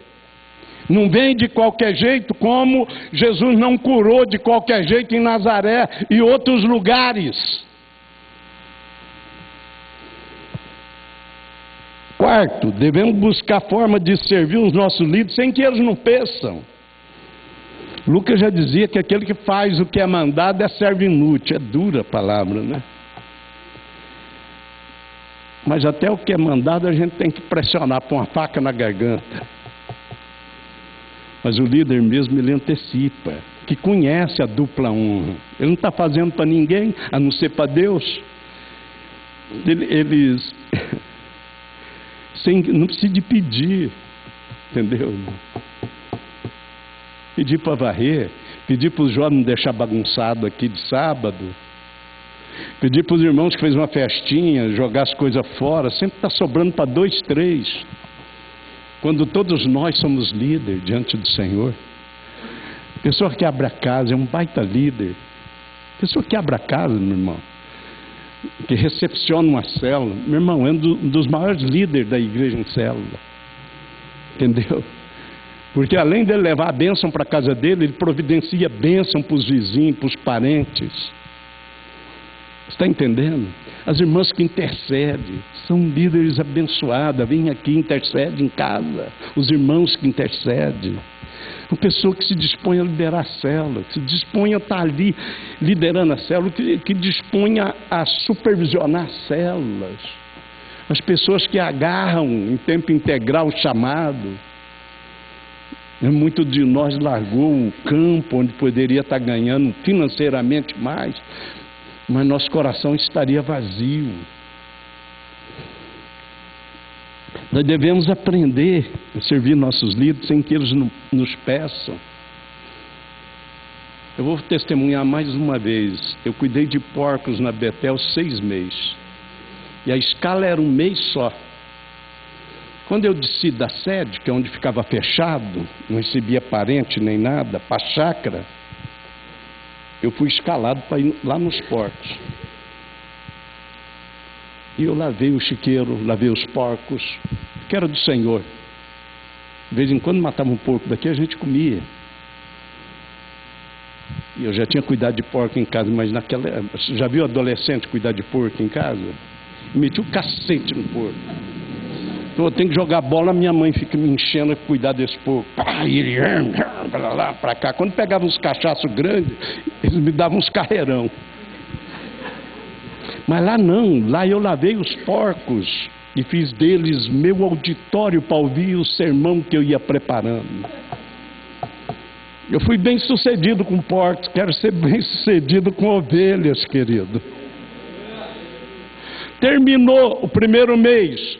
Não vem de qualquer jeito, como Jesus não curou de qualquer jeito em Nazaré e outros lugares. Quarto, devemos buscar forma de servir os nossos líderes sem que eles não peçam. Lucas já dizia que aquele que faz o que é mandado é servo inútil. É dura a palavra, né? Mas até o que é mandado a gente tem que pressionar, pôr uma faca na garganta. Mas o líder mesmo, ele antecipa, que conhece a dupla honra. Ele não está fazendo para ninguém, a não ser para Deus. Eles não precisa de pedir, entendeu? Pedir para varrer, pedir para os jovens não deixar bagunçado aqui de sábado, pedir para os irmãos que fez uma festinha, jogar as coisas fora, sempre está sobrando para 2, 3. Quando todos nós somos líderes diante do Senhor. Pessoa que abre a casa é um baita líder. Pessoa que abre a casa, meu irmão, que recepciona uma célula, meu irmão, é um dos maiores líderes da igreja em célula. Entendeu? Porque além de levar a bênção para a casa dele, ele providencia bênção para os vizinhos, para os parentes. Está entendendo? As irmãs que intercedem são líderes abençoadas. Vem aqui, intercede em casa. Os irmãos que intercedem. Uma pessoa que se dispõe a liderar a célula, que se dispõe a estar ali liderando a célula, que dispõe a supervisionar as células. As pessoas que agarram em tempo integral o chamado. Muito de nós largou o campo onde poderia estar ganhando financeiramente mais, mas nosso coração estaria vazio. Nós devemos aprender a servir nossos líderes sem que eles nos peçam. Eu vou testemunhar mais uma vez. Eu cuidei de porcos na Betel 6 meses. E a escala era 1 mês só. Quando eu desci da sede, que é onde ficava fechado, não recebia parente nem nada, para a chácara, eu fui escalado para ir lá nos porcos. E eu lavei o chiqueiro, lavei os porcos, que era do Senhor. De vez em quando matava um porco daqui, a gente comia. E eu já tinha cuidado de porco em casa, mas naquela época, já viu adolescente cuidar de porco em casa? Eu meti o cacete no porco. Então eu tenho que jogar bola, minha mãe fica me enchendo a cuidar desse porco. Para lá, para cá. Quando pegava uns cachaços grandes, eles me davam uns carreirão. Mas lá não, lá eu lavei os porcos e fiz deles meu auditório para ouvir o sermão que eu ia preparando. Eu fui bem sucedido com porcos, quero ser bem sucedido com ovelhas, querido. Terminou o 1º mês.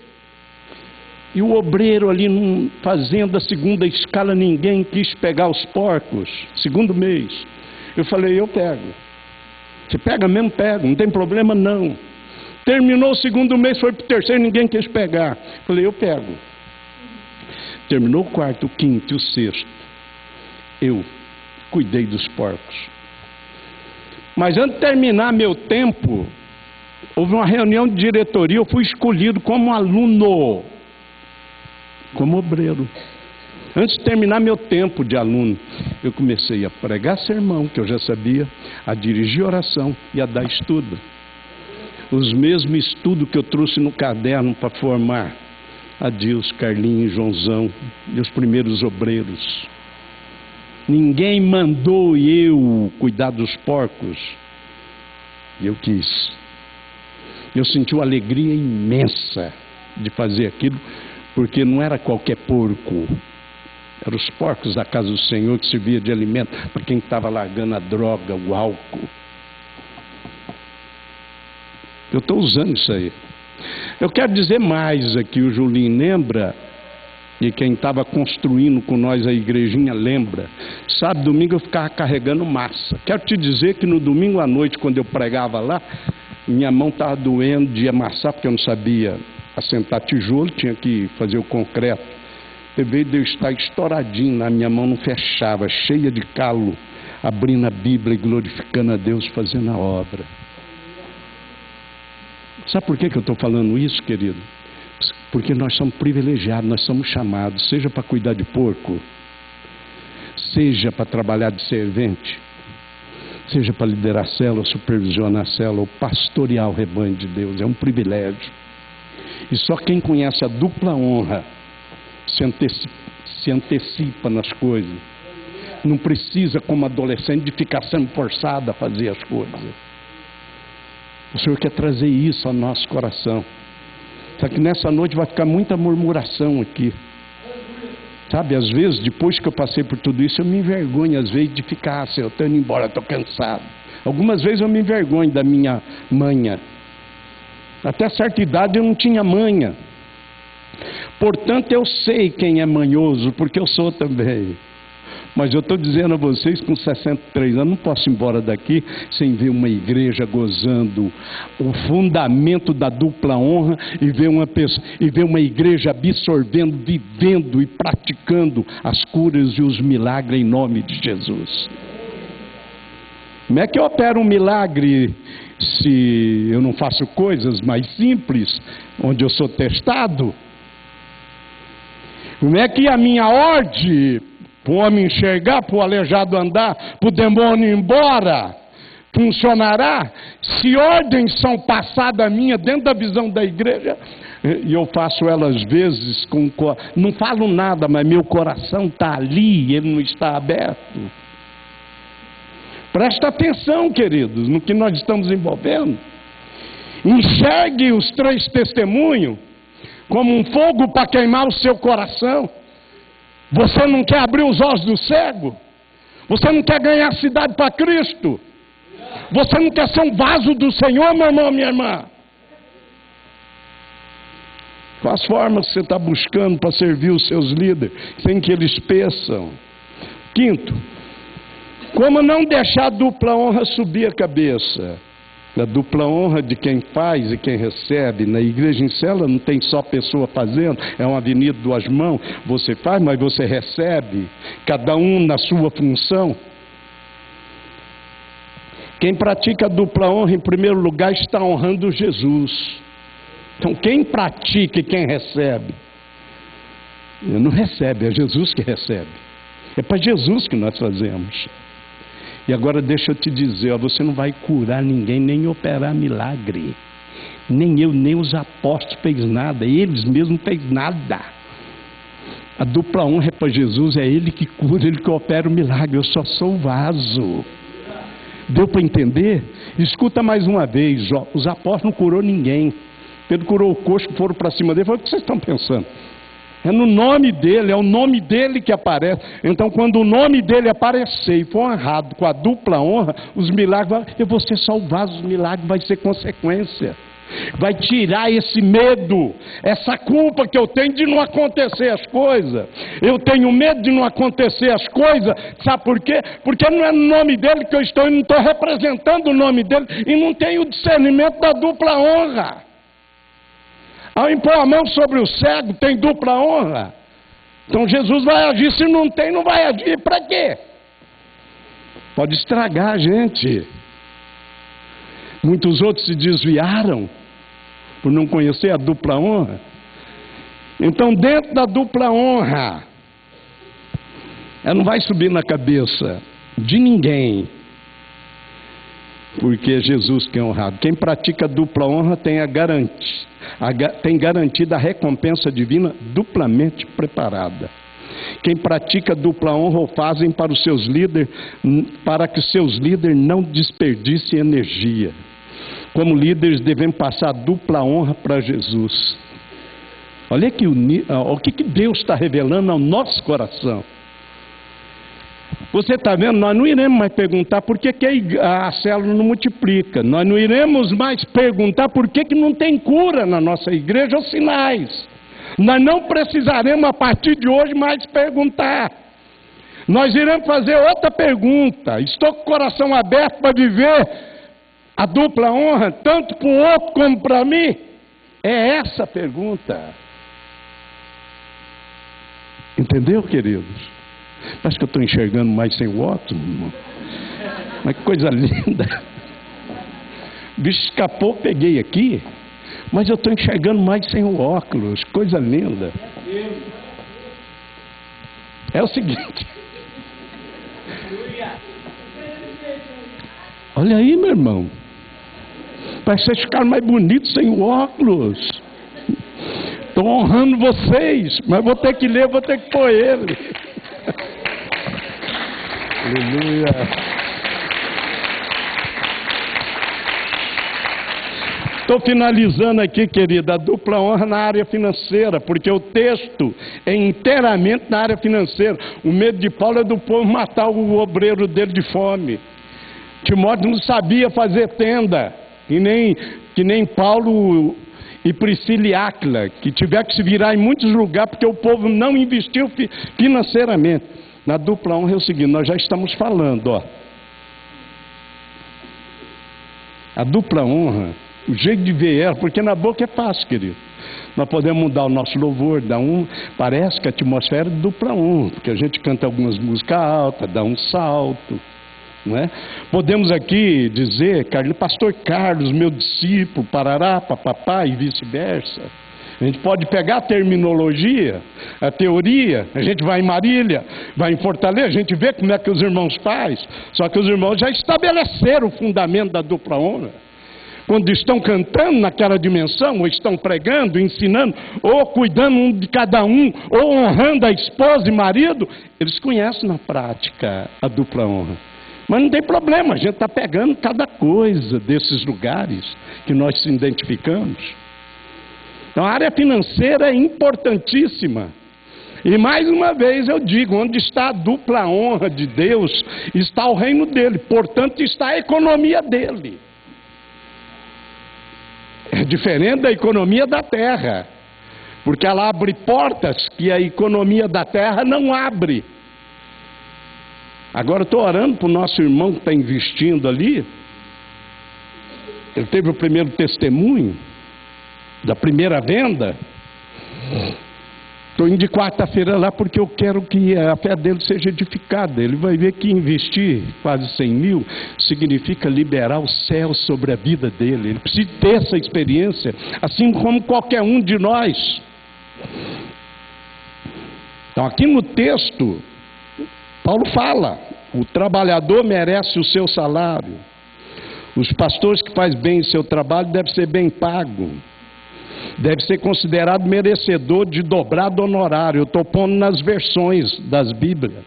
E o obreiro ali fazendo a 2ª escala, ninguém quis pegar os porcos. 2º mês. Eu falei, eu pego. Você pega mesmo? Pega, não tem problema não. Terminou o 2º mês, foi para o 3º, ninguém quis pegar. Eu falei, eu pego. Terminou o 4º, o 5º e o 6º. Eu cuidei dos porcos. Mas antes de terminar meu tempo, houve uma reunião de diretoria, eu fui escolhido como aluno, como obreiro. Antes de terminar meu tempo de aluno, eu comecei a pregar sermão, que eu já sabia, a dirigir oração e a dar estudo. Os mesmos estudos que eu trouxe no caderno para formar Adilson, Carlinhos, Joãozão e os primeiros obreiros. Ninguém mandou eu cuidar dos porcos. Eu quis. Eu senti uma alegria imensa de fazer aquilo, porque não era qualquer porco. Eram os porcos da casa do Senhor que servia de alimento para quem estava largando a droga, o álcool. Eu estou usando isso aí. Eu quero dizer mais aqui, o Julinho lembra, e quem estava construindo com nós a igrejinha lembra. Sábado, domingo eu ficava carregando massa. Quero te dizer que no domingo à noite, quando eu pregava lá, minha mão estava doendo de amassar, porque eu não sabia assentar tijolo, tinha que fazer o concreto. Em vez de eu estar estouradinho, na minha mão não fechava, cheia de calo, abrindo a Bíblia e glorificando a Deus, fazendo a obra. Sabe por que eu estou falando isso, querido? Porque nós somos privilegiados, nós somos chamados, seja para cuidar de porco, seja para trabalhar de servente, seja para liderar a célula, supervisionar a célula, ou pastorear o rebanho de Deus. É um privilégio. E só quem conhece a dupla honra se antecipa nas coisas. Não precisa, como adolescente, de ficar sendo forçado a fazer as coisas. O Senhor quer trazer isso ao nosso coração. Só que nessa noite vai ficar muita murmuração aqui. Sabe, às vezes, depois que eu passei por tudo isso, eu me envergonho, às vezes, de ficar assim, eu estou indo embora, estou cansado. Algumas vezes eu me envergonho da minha manha. Até certa idade eu não tinha manha. Portanto, eu sei quem é manhoso, porque eu sou também. Mas eu estou dizendo a vocês, com 63 anos, não posso ir embora daqui sem ver uma igreja gozando o fundamento da dupla honra e ver uma igreja absorvendo, vivendo e praticando as curas e os milagres em nome de Jesus. Como é que eu opero um milagre se eu não faço coisas mais simples, onde eu sou testado? Como é que a minha ordem, para o homem enxergar, para o aleijado andar, para o demônio ir embora, funcionará? Se ordens são passadas a minha dentro da visão da igreja, e eu faço elas às vezes não falo nada, mas meu coração está ali, ele não está aberto. Presta atenção, queridos, no que nós estamos envolvendo. Enxergue os 3 testemunhos como um fogo para queimar o seu coração. Você não quer abrir os olhos do cego? Você não quer ganhar a cidade para Cristo? Você não quer ser um vaso do Senhor, meu irmão, minha irmã? Quais formas você está buscando para servir os seus líderes, sem que eles peçam? 5º, como não deixar a dupla honra subir a cabeça? A dupla honra de quem faz e quem recebe. Na igreja em célula não tem só pessoa fazendo, é uma avenida de 2 mãos. Você faz, mas você recebe, cada um na sua função. Quem pratica a dupla honra, em primeiro lugar, está honrando Jesus. Então, quem pratica e quem recebe? Não recebe, é Jesus que recebe. É para Jesus que nós fazemos. E agora deixa eu te dizer, você não vai curar ninguém, nem operar milagre. Nem eu, nem os apóstolos fez nada, eles mesmos não fez nada. A dupla honra é para Jesus, é Ele que cura, Ele que opera o milagre, eu só sou o vaso. Deu para entender? Escuta mais uma vez, os apóstolos não curou ninguém. Pedro curou o coxo, que foram para cima dele, falou, o que vocês estão pensando? É no nome dele, é o nome dele que aparece. Então, quando o nome dele aparecer e for honrado com a dupla honra, os milagres, eu vou ser só o vaso, os milagres vai ser consequência. Vai tirar esse medo, essa culpa que eu tenho de não acontecer as coisas. Eu tenho medo de não acontecer as coisas, sabe por quê? Porque não é no nome dele que eu estou, e não estou representando o nome dele, e não tenho o discernimento da dupla honra. Ao impor a mão sobre o cego, tem dupla honra. Então Jesus vai agir, se não tem, não vai agir. Para quê? Pode estragar a gente. Muitos outros se desviaram por não conhecer a dupla honra. Então, dentro da dupla honra, Ela não vai subir na cabeça de ninguém, porque é Jesus que é honrado. Quem pratica dupla honra tem garantida a recompensa divina duplamente preparada. Quem pratica dupla honra o fazem para os seus líderes, para que seus líderes não desperdicem energia. Como líderes devemos passar dupla honra para Jesus. Olha aqui o que Deus está revelando ao nosso coração. Você está vendo? Nós não iremos mais perguntar por que a célula não multiplica. Nós não iremos mais perguntar por que não tem cura na nossa igreja ou sinais. Nós não precisaremos a partir de hoje mais perguntar. Nós iremos fazer outra pergunta. Estou com o coração aberto para viver a dupla honra, tanto para o outro como para mim? É essa a pergunta. Entendeu, queridos? Acho que eu estou enxergando mais sem o óculos, irmão. Mas que coisa linda. O bicho escapou, peguei aqui, mas eu estou enxergando mais sem o óculos. Coisa linda. É o seguinte. Olha aí, meu irmão. Parece que vocês ficaram mais bonitos sem o óculos. Estou honrando vocês, mas vou ter que ler, vou ter que pôr ele. Aleluia. Estou finalizando aqui, querida, a dupla honra na área financeira, porque o texto é inteiramente na área financeira. O medo de Paulo é do povo matar o obreiro dele de fome. Timóteo não sabia fazer tenda, que nem Paulo e Priscila e Áquila, que tiveram que se virar em muitos lugares porque o povo não investiu financeiramente. Na dupla honra é o seguinte, nós já estamos falando, ó. A dupla honra, o jeito de ver ela, porque na boca é fácil, querido. Nós podemos mudar o nosso louvor, parece que a atmosfera é de dupla honra, porque a gente canta algumas músicas altas, dá um salto, não é? Podemos aqui dizer, pastor Carlos, meu discípulo, parará, papapá e vice-versa. A gente pode pegar a terminologia, a teoria, a gente vai em Marília, vai em Fortaleza, a gente vê como é que os irmãos fazem, só que os irmãos já estabeleceram o fundamento da dupla honra. Quando estão cantando naquela dimensão, ou estão pregando, ensinando, ou cuidando um de cada um, ou honrando a esposa e marido, eles conhecem na prática a dupla honra. Mas não tem problema, a gente está pegando cada coisa desses lugares que nós se identificamos. Então a área financeira é importantíssima. E mais uma vez eu digo, onde está a dupla honra de Deus, está o reino dele, portanto está a economia dele. É diferente da economia da terra, porque ela abre portas que a economia da terra não abre. Agora estou orando para o nosso irmão que está investindo ali. Ele teve o primeiro testemunho da primeira venda. Estou indo de quarta-feira lá porque eu quero que a fé dele seja edificada. Ele vai ver que investir quase 100 mil significa liberar o céu sobre a vida dele. Ele precisa ter essa experiência, assim como qualquer um de nós. Então aqui no texto, Paulo fala, o trabalhador merece o seu salário. Os pastores que fazem bem o seu trabalho devem ser bem pagos. Deve ser considerado merecedor de dobrado honorário. Eu estou pondo nas versões das Bíblias.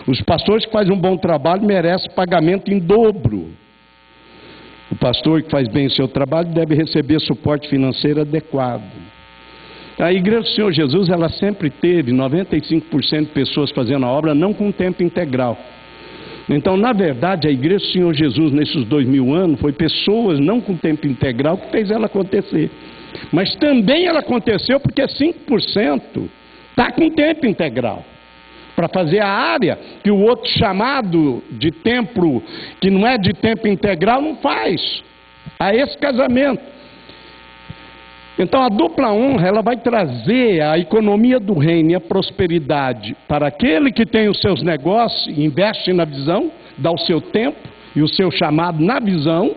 Os pastores que fazem um bom trabalho merecem pagamento em dobro. O pastor que faz bem o seu trabalho deve receber suporte financeiro adequado. A Igreja do Senhor Jesus, ela sempre teve 95% de pessoas fazendo a obra, não com tempo integral. Então, na verdade, a Igreja do Senhor Jesus, nesses 2000 anos, foi pessoas não com tempo integral que fez ela acontecer. Mas também ela aconteceu porque 5% está com tempo integral. Para fazer a área que o outro chamado de tempo, que não é de tempo integral, não faz. A esse casamento. Então a dupla honra, ela vai trazer a economia do reino e a prosperidade para aquele que tem os seus negócios e investe na visão, dá o seu tempo e o seu chamado na visão,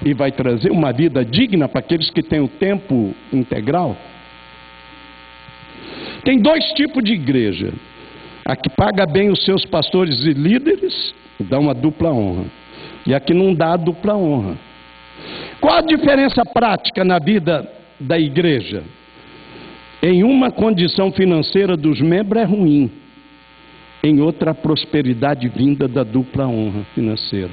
e vai trazer uma vida digna para aqueles que têm o tempo integral. Tem dois tipos de igreja. A que paga bem os seus pastores e líderes, dá uma dupla honra. E a que não dá a dupla honra. Qual a diferença prática na vida da igreja? Em uma, condição financeira dos membros é ruim. Em outra, a prosperidade vinda da dupla honra financeira.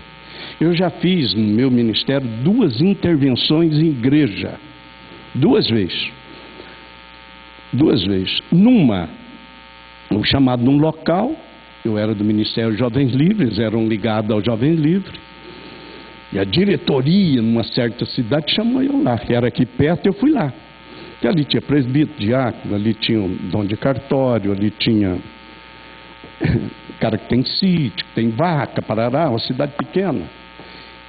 Eu já fiz no meu ministério 2 intervenções em igreja. 2 vezes. 2 vezes. Numa, eu chamado num local, eu era do Ministério Jovens Livres, eram ligados ao Jovens Livres. E a diretoria, numa certa cidade, chamou eu lá, que era aqui perto, eu fui lá. E ali tinha presbítero, diácono, ali tinha um dono de cartório, ali tinha cara que tem sítio, que tem vaca, parará, uma cidade pequena.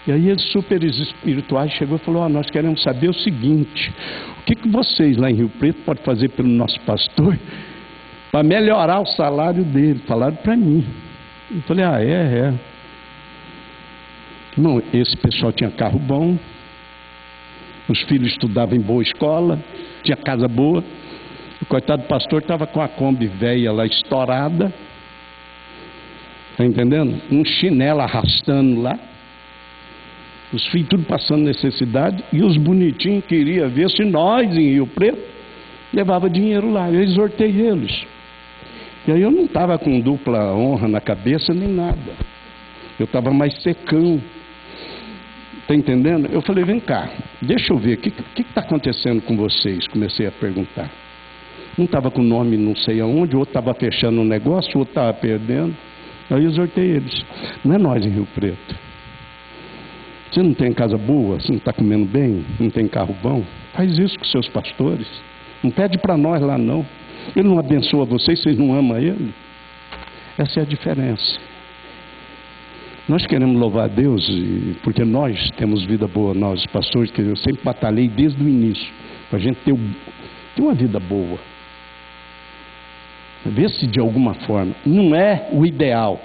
E aí eles super espirituais chegou e falou: nós queremos saber o seguinte, o que vocês lá em Rio Preto podem fazer pelo nosso pastor para melhorar o salário dele? Falaram para mim. Eu falei: é. Não, esse pessoal tinha carro bom, os filhos estudavam em boa escola, tinha casa boa. O coitado do pastor estava com a Kombi velha lá estourada, está entendendo? Um chinelo arrastando lá, os filhos tudo passando necessidade, e os bonitinhos queriam ver se nós em Rio Preto levava dinheiro lá. Eu exortei eles. E aí eu não estava com dupla honra na cabeça nem nada, eu estava mais secão. Está entendendo? Eu falei: vem cá, deixa eu ver, o que está acontecendo com vocês? Comecei a perguntar. Um estava com o nome não sei aonde, o outro estava fechando um negócio, o outro estava perdendo. Aí eu exortei eles: não é nós em Rio Preto. Você não tem casa boa, você não está comendo bem, não tem carro bom? Faz isso com seus pastores. Não pede para nós lá não. Ele não abençoa vocês, vocês não amam ele? Essa é a diferença. Nós queremos louvar a Deus, porque nós temos vida boa, nós pastores, que eu sempre batalhei desde o início, para a gente ter uma vida boa. Vê se de alguma forma, não é o ideal,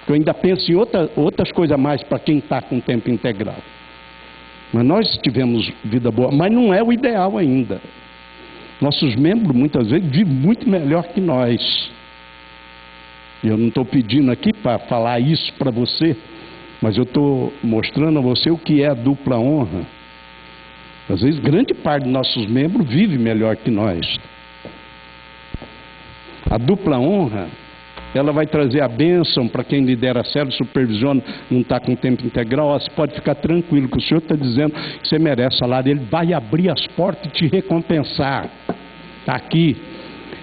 eu ainda penso em outras coisas a mais para quem está com tempo integral. Mas nós tivemos vida boa, mas não é o ideal ainda. Nossos membros muitas vezes vivem muito melhor que nós. Eu não estou pedindo aqui para falar isso para você, mas eu estou mostrando a você o que é a dupla honra. Às vezes, grande parte dos nossos membros vive melhor que nós. A dupla honra, ela vai trazer a bênção para quem lidera a célula, supervisiona, não está com tempo integral. Você pode ficar tranquilo, que o Senhor está dizendo que você merece salário. Ele vai abrir as portas e te recompensar. Está aqui.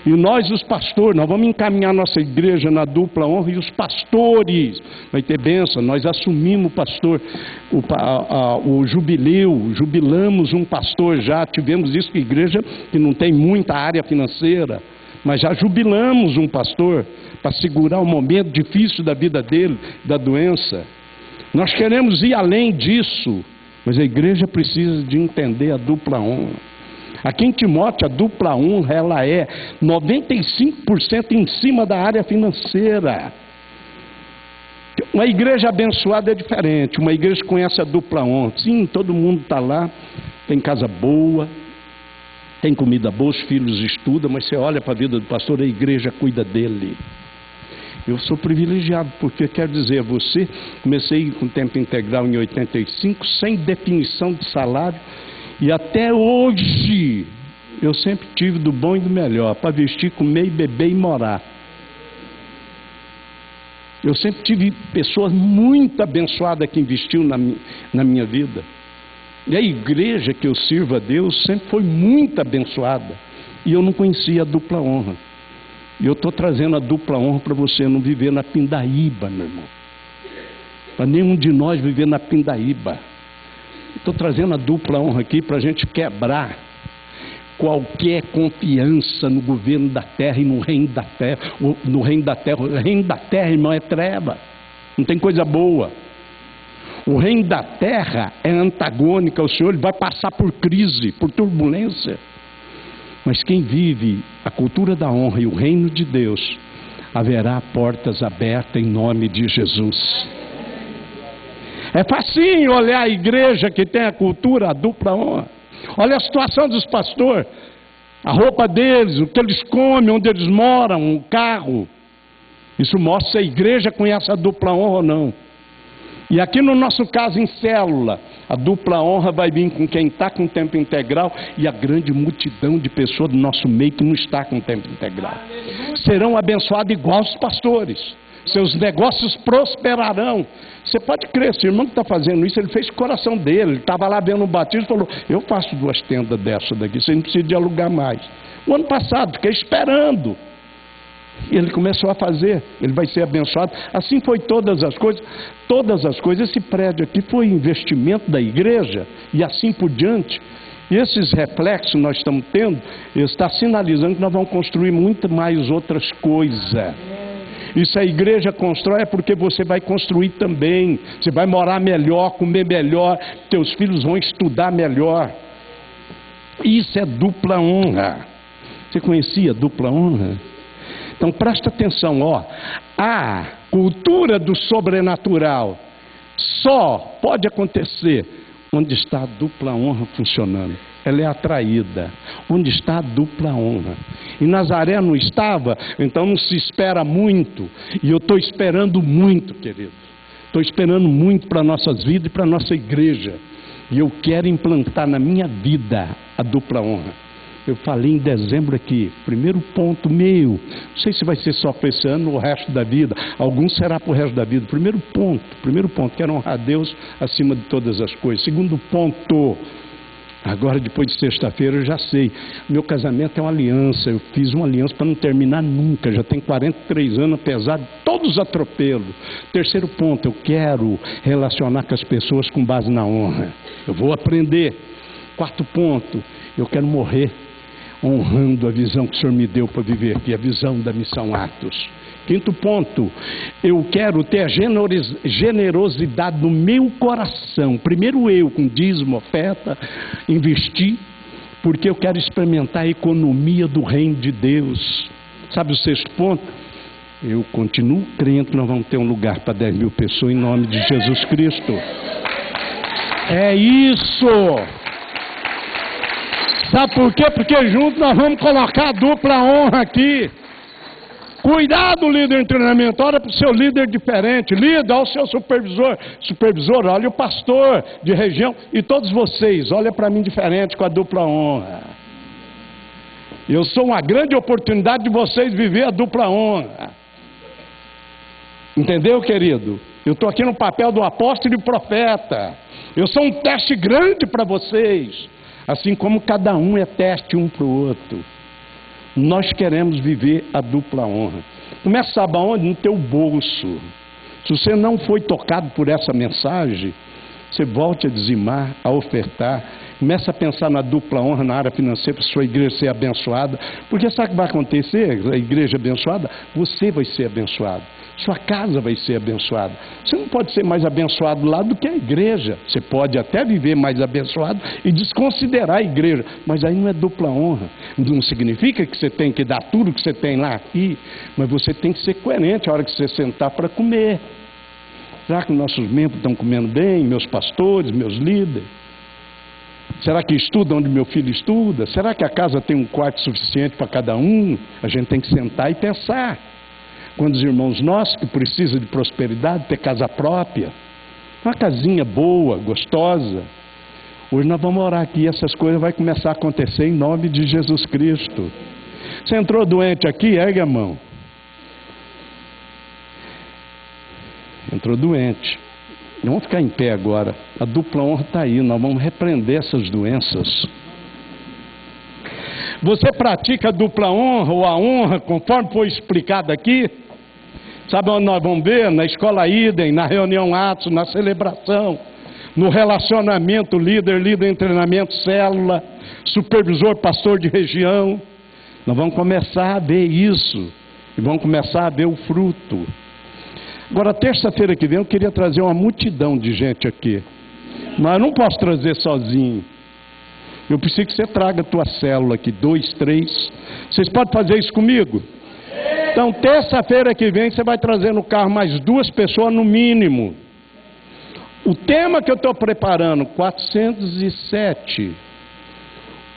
E nós, os pastores, nós vamos encaminhar nossa igreja na dupla honra, e os pastores vai ter bênção. Nós assumimos o pastor, o jubileu, jubilamos um pastor já. Tivemos isso com a igreja que não tem muita área financeira, mas já jubilamos um pastor para segurar o momento difícil da vida dele, da doença. Nós queremos ir além disso, mas a igreja precisa de entender a dupla honra. Aqui em Timóteo, a dupla honra, ela é 95% em cima da área financeira. Uma igreja abençoada é diferente, uma igreja que conhece a dupla honra. Sim, todo mundo está lá, tem casa boa, tem comida boa, os filhos estudam, mas você olha para a vida do pastor, a igreja cuida dele. Eu sou privilegiado, porque quero dizer a você, comecei com tempo integral em 85, sem definição de salário, e até hoje eu sempre tive do bom e do melhor, para vestir, comer, beber e morar. Eu sempre tive pessoas muito abençoadas que investiu na minha vida. E a igreja que eu sirvo a Deus sempre foi muito abençoada. E eu não conhecia a dupla honra. E eu estou trazendo a dupla honra para você não viver na pindaíba, meu irmão. Para nenhum de nós viver na pindaíba. Estou trazendo a dupla honra aqui para a gente quebrar qualquer confiança no governo da terra e no reino da terra. No reino da terra. O reino da terra, irmão, é treva. Não tem coisa boa. O reino da terra é antagônico ao Senhor. Ele vai passar por crise, por turbulência. Mas quem vive a cultura da honra e o reino de Deus, haverá portas abertas em nome de Jesus. É facinho olhar a igreja que tem a cultura, a dupla honra. Olha a situação dos pastores, a roupa deles, o que eles comem, onde eles moram, o carro. Isso mostra se a igreja conhece a dupla honra ou não. E aqui no nosso caso em célula, a dupla honra vai vir com quem está com tempo integral e a grande multidão de pessoas do nosso meio que não está com tempo integral. Serão abençoados igual os pastores. Seus negócios prosperarão. Você pode crer, esse irmão que está fazendo isso, ele fez o coração dele. Ele estava lá vendo um batismo e falou, eu faço 2 tendas dessa daqui, você não precisa de alugar mais. O ano passado, fiquei esperando. E ele começou a fazer, ele vai ser abençoado. Assim foi todas as coisas. Todas as coisas, esse prédio aqui foi investimento da igreja e assim por diante. E esses reflexos que nós estamos tendo, está sinalizando que nós vamos construir muito mais outras coisas. E se a igreja constrói é porque você vai construir também. Você vai morar melhor, comer melhor, teus filhos vão estudar melhor. Isso é dupla honra. Você conhecia dupla honra? Então presta atenção, ó. A cultura do sobrenatural só pode acontecer onde está a dupla honra funcionando. Ela é atraída. Onde está a dupla honra? E Nazaré não estava, então não se espera muito. E eu estou esperando muito, querido. Estou esperando muito para nossas vidas e para a nossa igreja. E eu quero implantar na minha vida a dupla honra. Eu falei em dezembro aqui, primeiro ponto meu, não sei se vai ser só para esse ano ou o resto da vida, alguns será para o resto da vida. Primeiro ponto, quero honrar a Deus acima de todas as coisas. Segundo ponto, agora depois de sexta-feira eu já sei, meu casamento é uma aliança, eu fiz uma aliança para não terminar nunca, já tem 43 anos, apesar de todos os atropelos. Terceiro ponto, eu quero relacionar com as pessoas com base na honra, eu vou aprender. Quarto ponto, eu quero morrer honrando a visão que o Senhor me deu para viver aqui, a visão da missão Atos. Quinto ponto, eu quero ter a generosidade no meu coração. Primeiro eu, com dízimo, oferta, investir, porque eu quero experimentar a economia do reino de Deus. Sabe o sexto ponto? Eu continuo crendo que nós vamos ter um lugar para 10 mil pessoas em nome de Jesus Cristo. É isso! Sabe por quê? Porque juntos nós vamos colocar a dupla honra aqui. Cuidado, líder em treinamento, olha para o seu líder diferente. Líder, olha o seu supervisor, olha o pastor de região. E todos vocês, olha para mim diferente com a dupla honra. Eu sou uma grande oportunidade de vocês viver a dupla honra. Entendeu, querido? Eu estou aqui no papel do apóstolo e profeta. Eu sou um teste grande para vocês. Assim como cada um é teste um para o outro. Nós queremos viver a dupla honra. Começa, sabe aonde? No teu bolso. Se você não foi tocado por essa mensagem, você volte a dizimar, a ofertar. Começa a pensar na dupla honra na área financeira para a sua igreja ser abençoada. Porque sabe o que vai acontecer? A igreja abençoada, você vai ser abençoado. Sua casa vai ser abençoada. Você não pode ser mais abençoado lá do que a igreja. Você pode até viver mais abençoado e desconsiderar a igreja. Mas aí não é dupla honra. Não significa que você tem que dar tudo que você tem lá aqui. Mas você tem que ser coerente a hora que você sentar para comer. Será que nossos membros estão comendo bem? Meus pastores, meus líderes? Será que estuda onde meu filho estuda? Será que a casa tem um quarto suficiente para cada um? A gente tem que sentar e pensar. Quando os irmãos nossos que precisam de prosperidade, ter casa própria, uma casinha boa, gostosa. Hoje nós vamos orar aqui, essas coisas vão começar a acontecer em nome de Jesus Cristo. Você entrou doente aqui, ergue a mão. Entrou doente. Vamos ficar em pé agora. A dupla honra está aí, nós vamos repreender essas doenças. Você pratica a dupla honra ou a honra, conforme foi explicado aqui? Sabe onde nós vamos ver? Na escola Idem, na reunião Atos, na celebração, no relacionamento líder em treinamento, célula, supervisor, pastor de região. Nós vamos começar a ver isso e vamos começar a ver o fruto. Agora, terça-feira que vem, eu queria trazer uma multidão de gente aqui, mas eu não posso trazer sozinho. Eu preciso que você traga a tua célula aqui, 2, 3. Vocês podem fazer isso comigo? Então, terça-feira que vem, você vai trazer no carro mais 2 pessoas no mínimo. O tema que eu estou preparando, 407.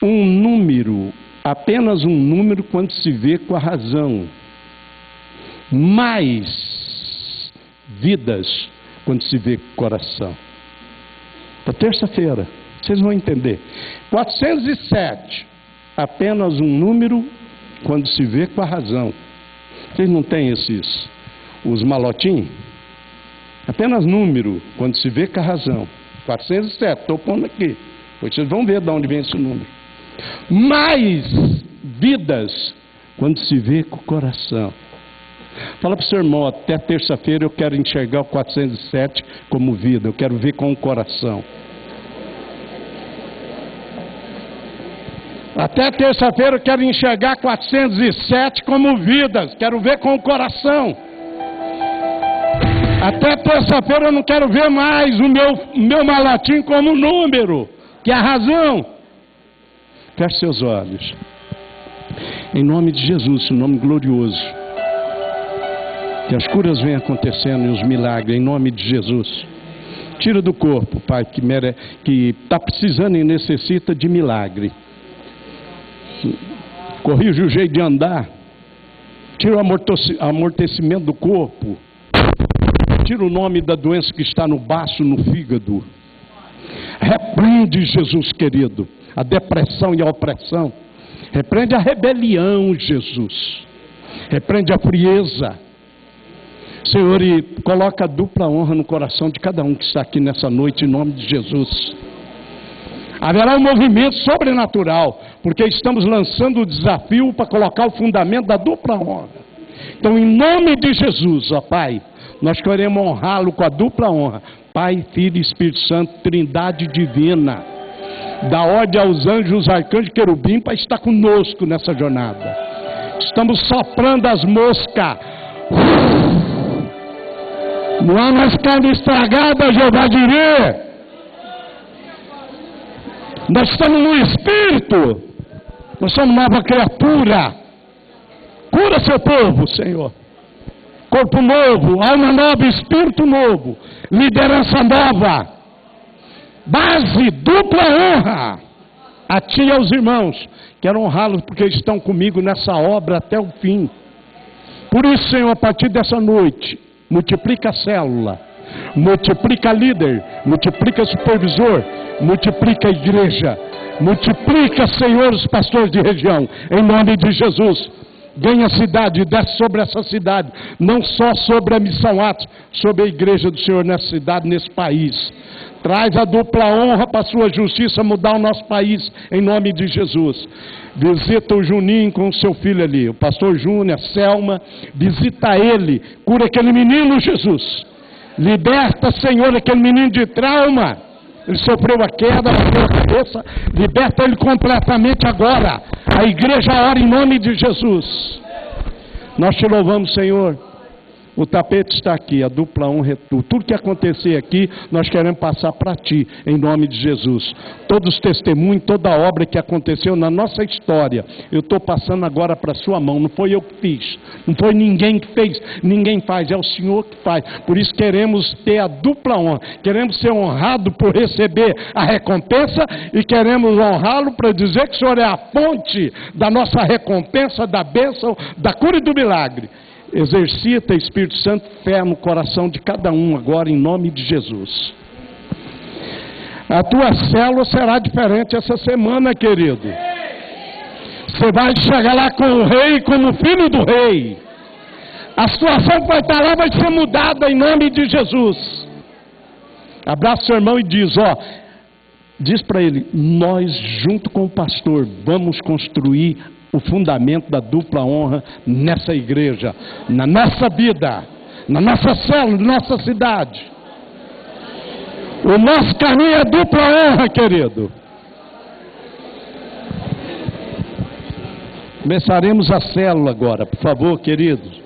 Um número, apenas um número quando se vê com a razão. mais vidas quando se vê com o coração. Para terça-feira, vocês vão entender. 407, apenas um número quando se vê com a razão. Vocês não têm os malotinhos? Apenas número quando se vê com a razão. 407, estou pondo aqui. Depois vocês vão ver de onde vem esse número. Mais vidas quando se vê com o coração. Fala para o seu irmão, até terça-feira eu quero enxergar o 407 como vida, eu quero ver com o coração. Até terça-feira eu quero enxergar 407 como vidas, quero ver com o coração. Até terça-feira eu não quero ver mais o meu malotim como número, que é a razão. Feche seus olhos. Em nome de Jesus, o nome glorioso. Que as curas venham acontecendo e os milagres, em nome de Jesus. Tira do corpo, Pai, que está precisando e necessita de milagre. Corrige o jeito de andar. Tira o amortecimento do corpo. Tira o nome da doença que está no baço, no fígado. Repreende, Jesus querido, a depressão e a opressão. Repreende a rebelião, Jesus. Repreende a frieza. Senhor, e coloca a dupla honra no coração de cada um que está aqui nessa noite, em nome de Jesus. Haverá um movimento sobrenatural, porque estamos lançando o desafio para colocar o fundamento da dupla honra. Então, em nome de Jesus, ó Pai, nós queremos honrá-lo com a dupla honra. Pai, Filho e Espírito Santo, Trindade Divina. Dá ordem aos anjos, arcanjos, querubim, para estar conosco nessa jornada. Estamos soprando as moscas. Não há mais carne estragada, Jeová Jireh. Nós estamos no Espírito. Nós somos nova criatura. Cura seu povo, Senhor. Corpo novo, alma nova, espírito novo. Liderança nova. Base, dupla honra. A ti e aos irmãos. Quero honrá-los porque estão comigo nessa obra até o fim. Por isso, Senhor, a partir dessa noite, multiplica a célula, multiplica líder, multiplica supervisor, multiplica a igreja, multiplica, Senhor, os pastores de região, em nome de Jesus. Ganha a cidade, desce sobre essa cidade, não só sobre a Missão Atos, sobre a igreja do Senhor nessa cidade, nesse país. Traz a dupla honra para a sua justiça mudar o nosso país, em nome de Jesus. Visita o Juninho com o seu filho ali, o pastor Júnior, a Selma, visita ele, cura aquele menino, Jesus. Liberta, Senhor, aquele menino de trauma. Ele sofreu a queda, bateu a cabeça, liberta ele completamente agora. A igreja ora em nome de Jesus. Nós te louvamos, Senhor. O tapete está aqui, a dupla honra é tu. Tudo que acontecer aqui, nós queremos passar para ti, em nome de Jesus. Todos os testemunhos, toda a obra que aconteceu na nossa história, eu estou passando agora para a sua mão. Não foi eu que fiz, não foi ninguém que fez, ninguém faz, é o Senhor que faz. Por isso queremos ter a dupla honra, queremos ser honrados por receber a recompensa e queremos honrá-lo para dizer que o Senhor é a fonte da nossa recompensa, da bênção, da cura e do milagre. Exercita, Espírito Santo, fé no coração de cada um agora, em nome de Jesus. A tua célula será diferente essa semana, querido. Você vai chegar lá com o rei, como filho do rei. A situação que vai estar lá vai ser mudada em nome de Jesus. Abraça seu irmão e diz para ele, nós junto com o pastor vamos construir o fundamento da dupla honra nessa igreja, na nossa vida, na nossa célula, na nossa cidade. O nosso caminho é dupla honra, querido. Começaremos a célula agora, por favor, queridos.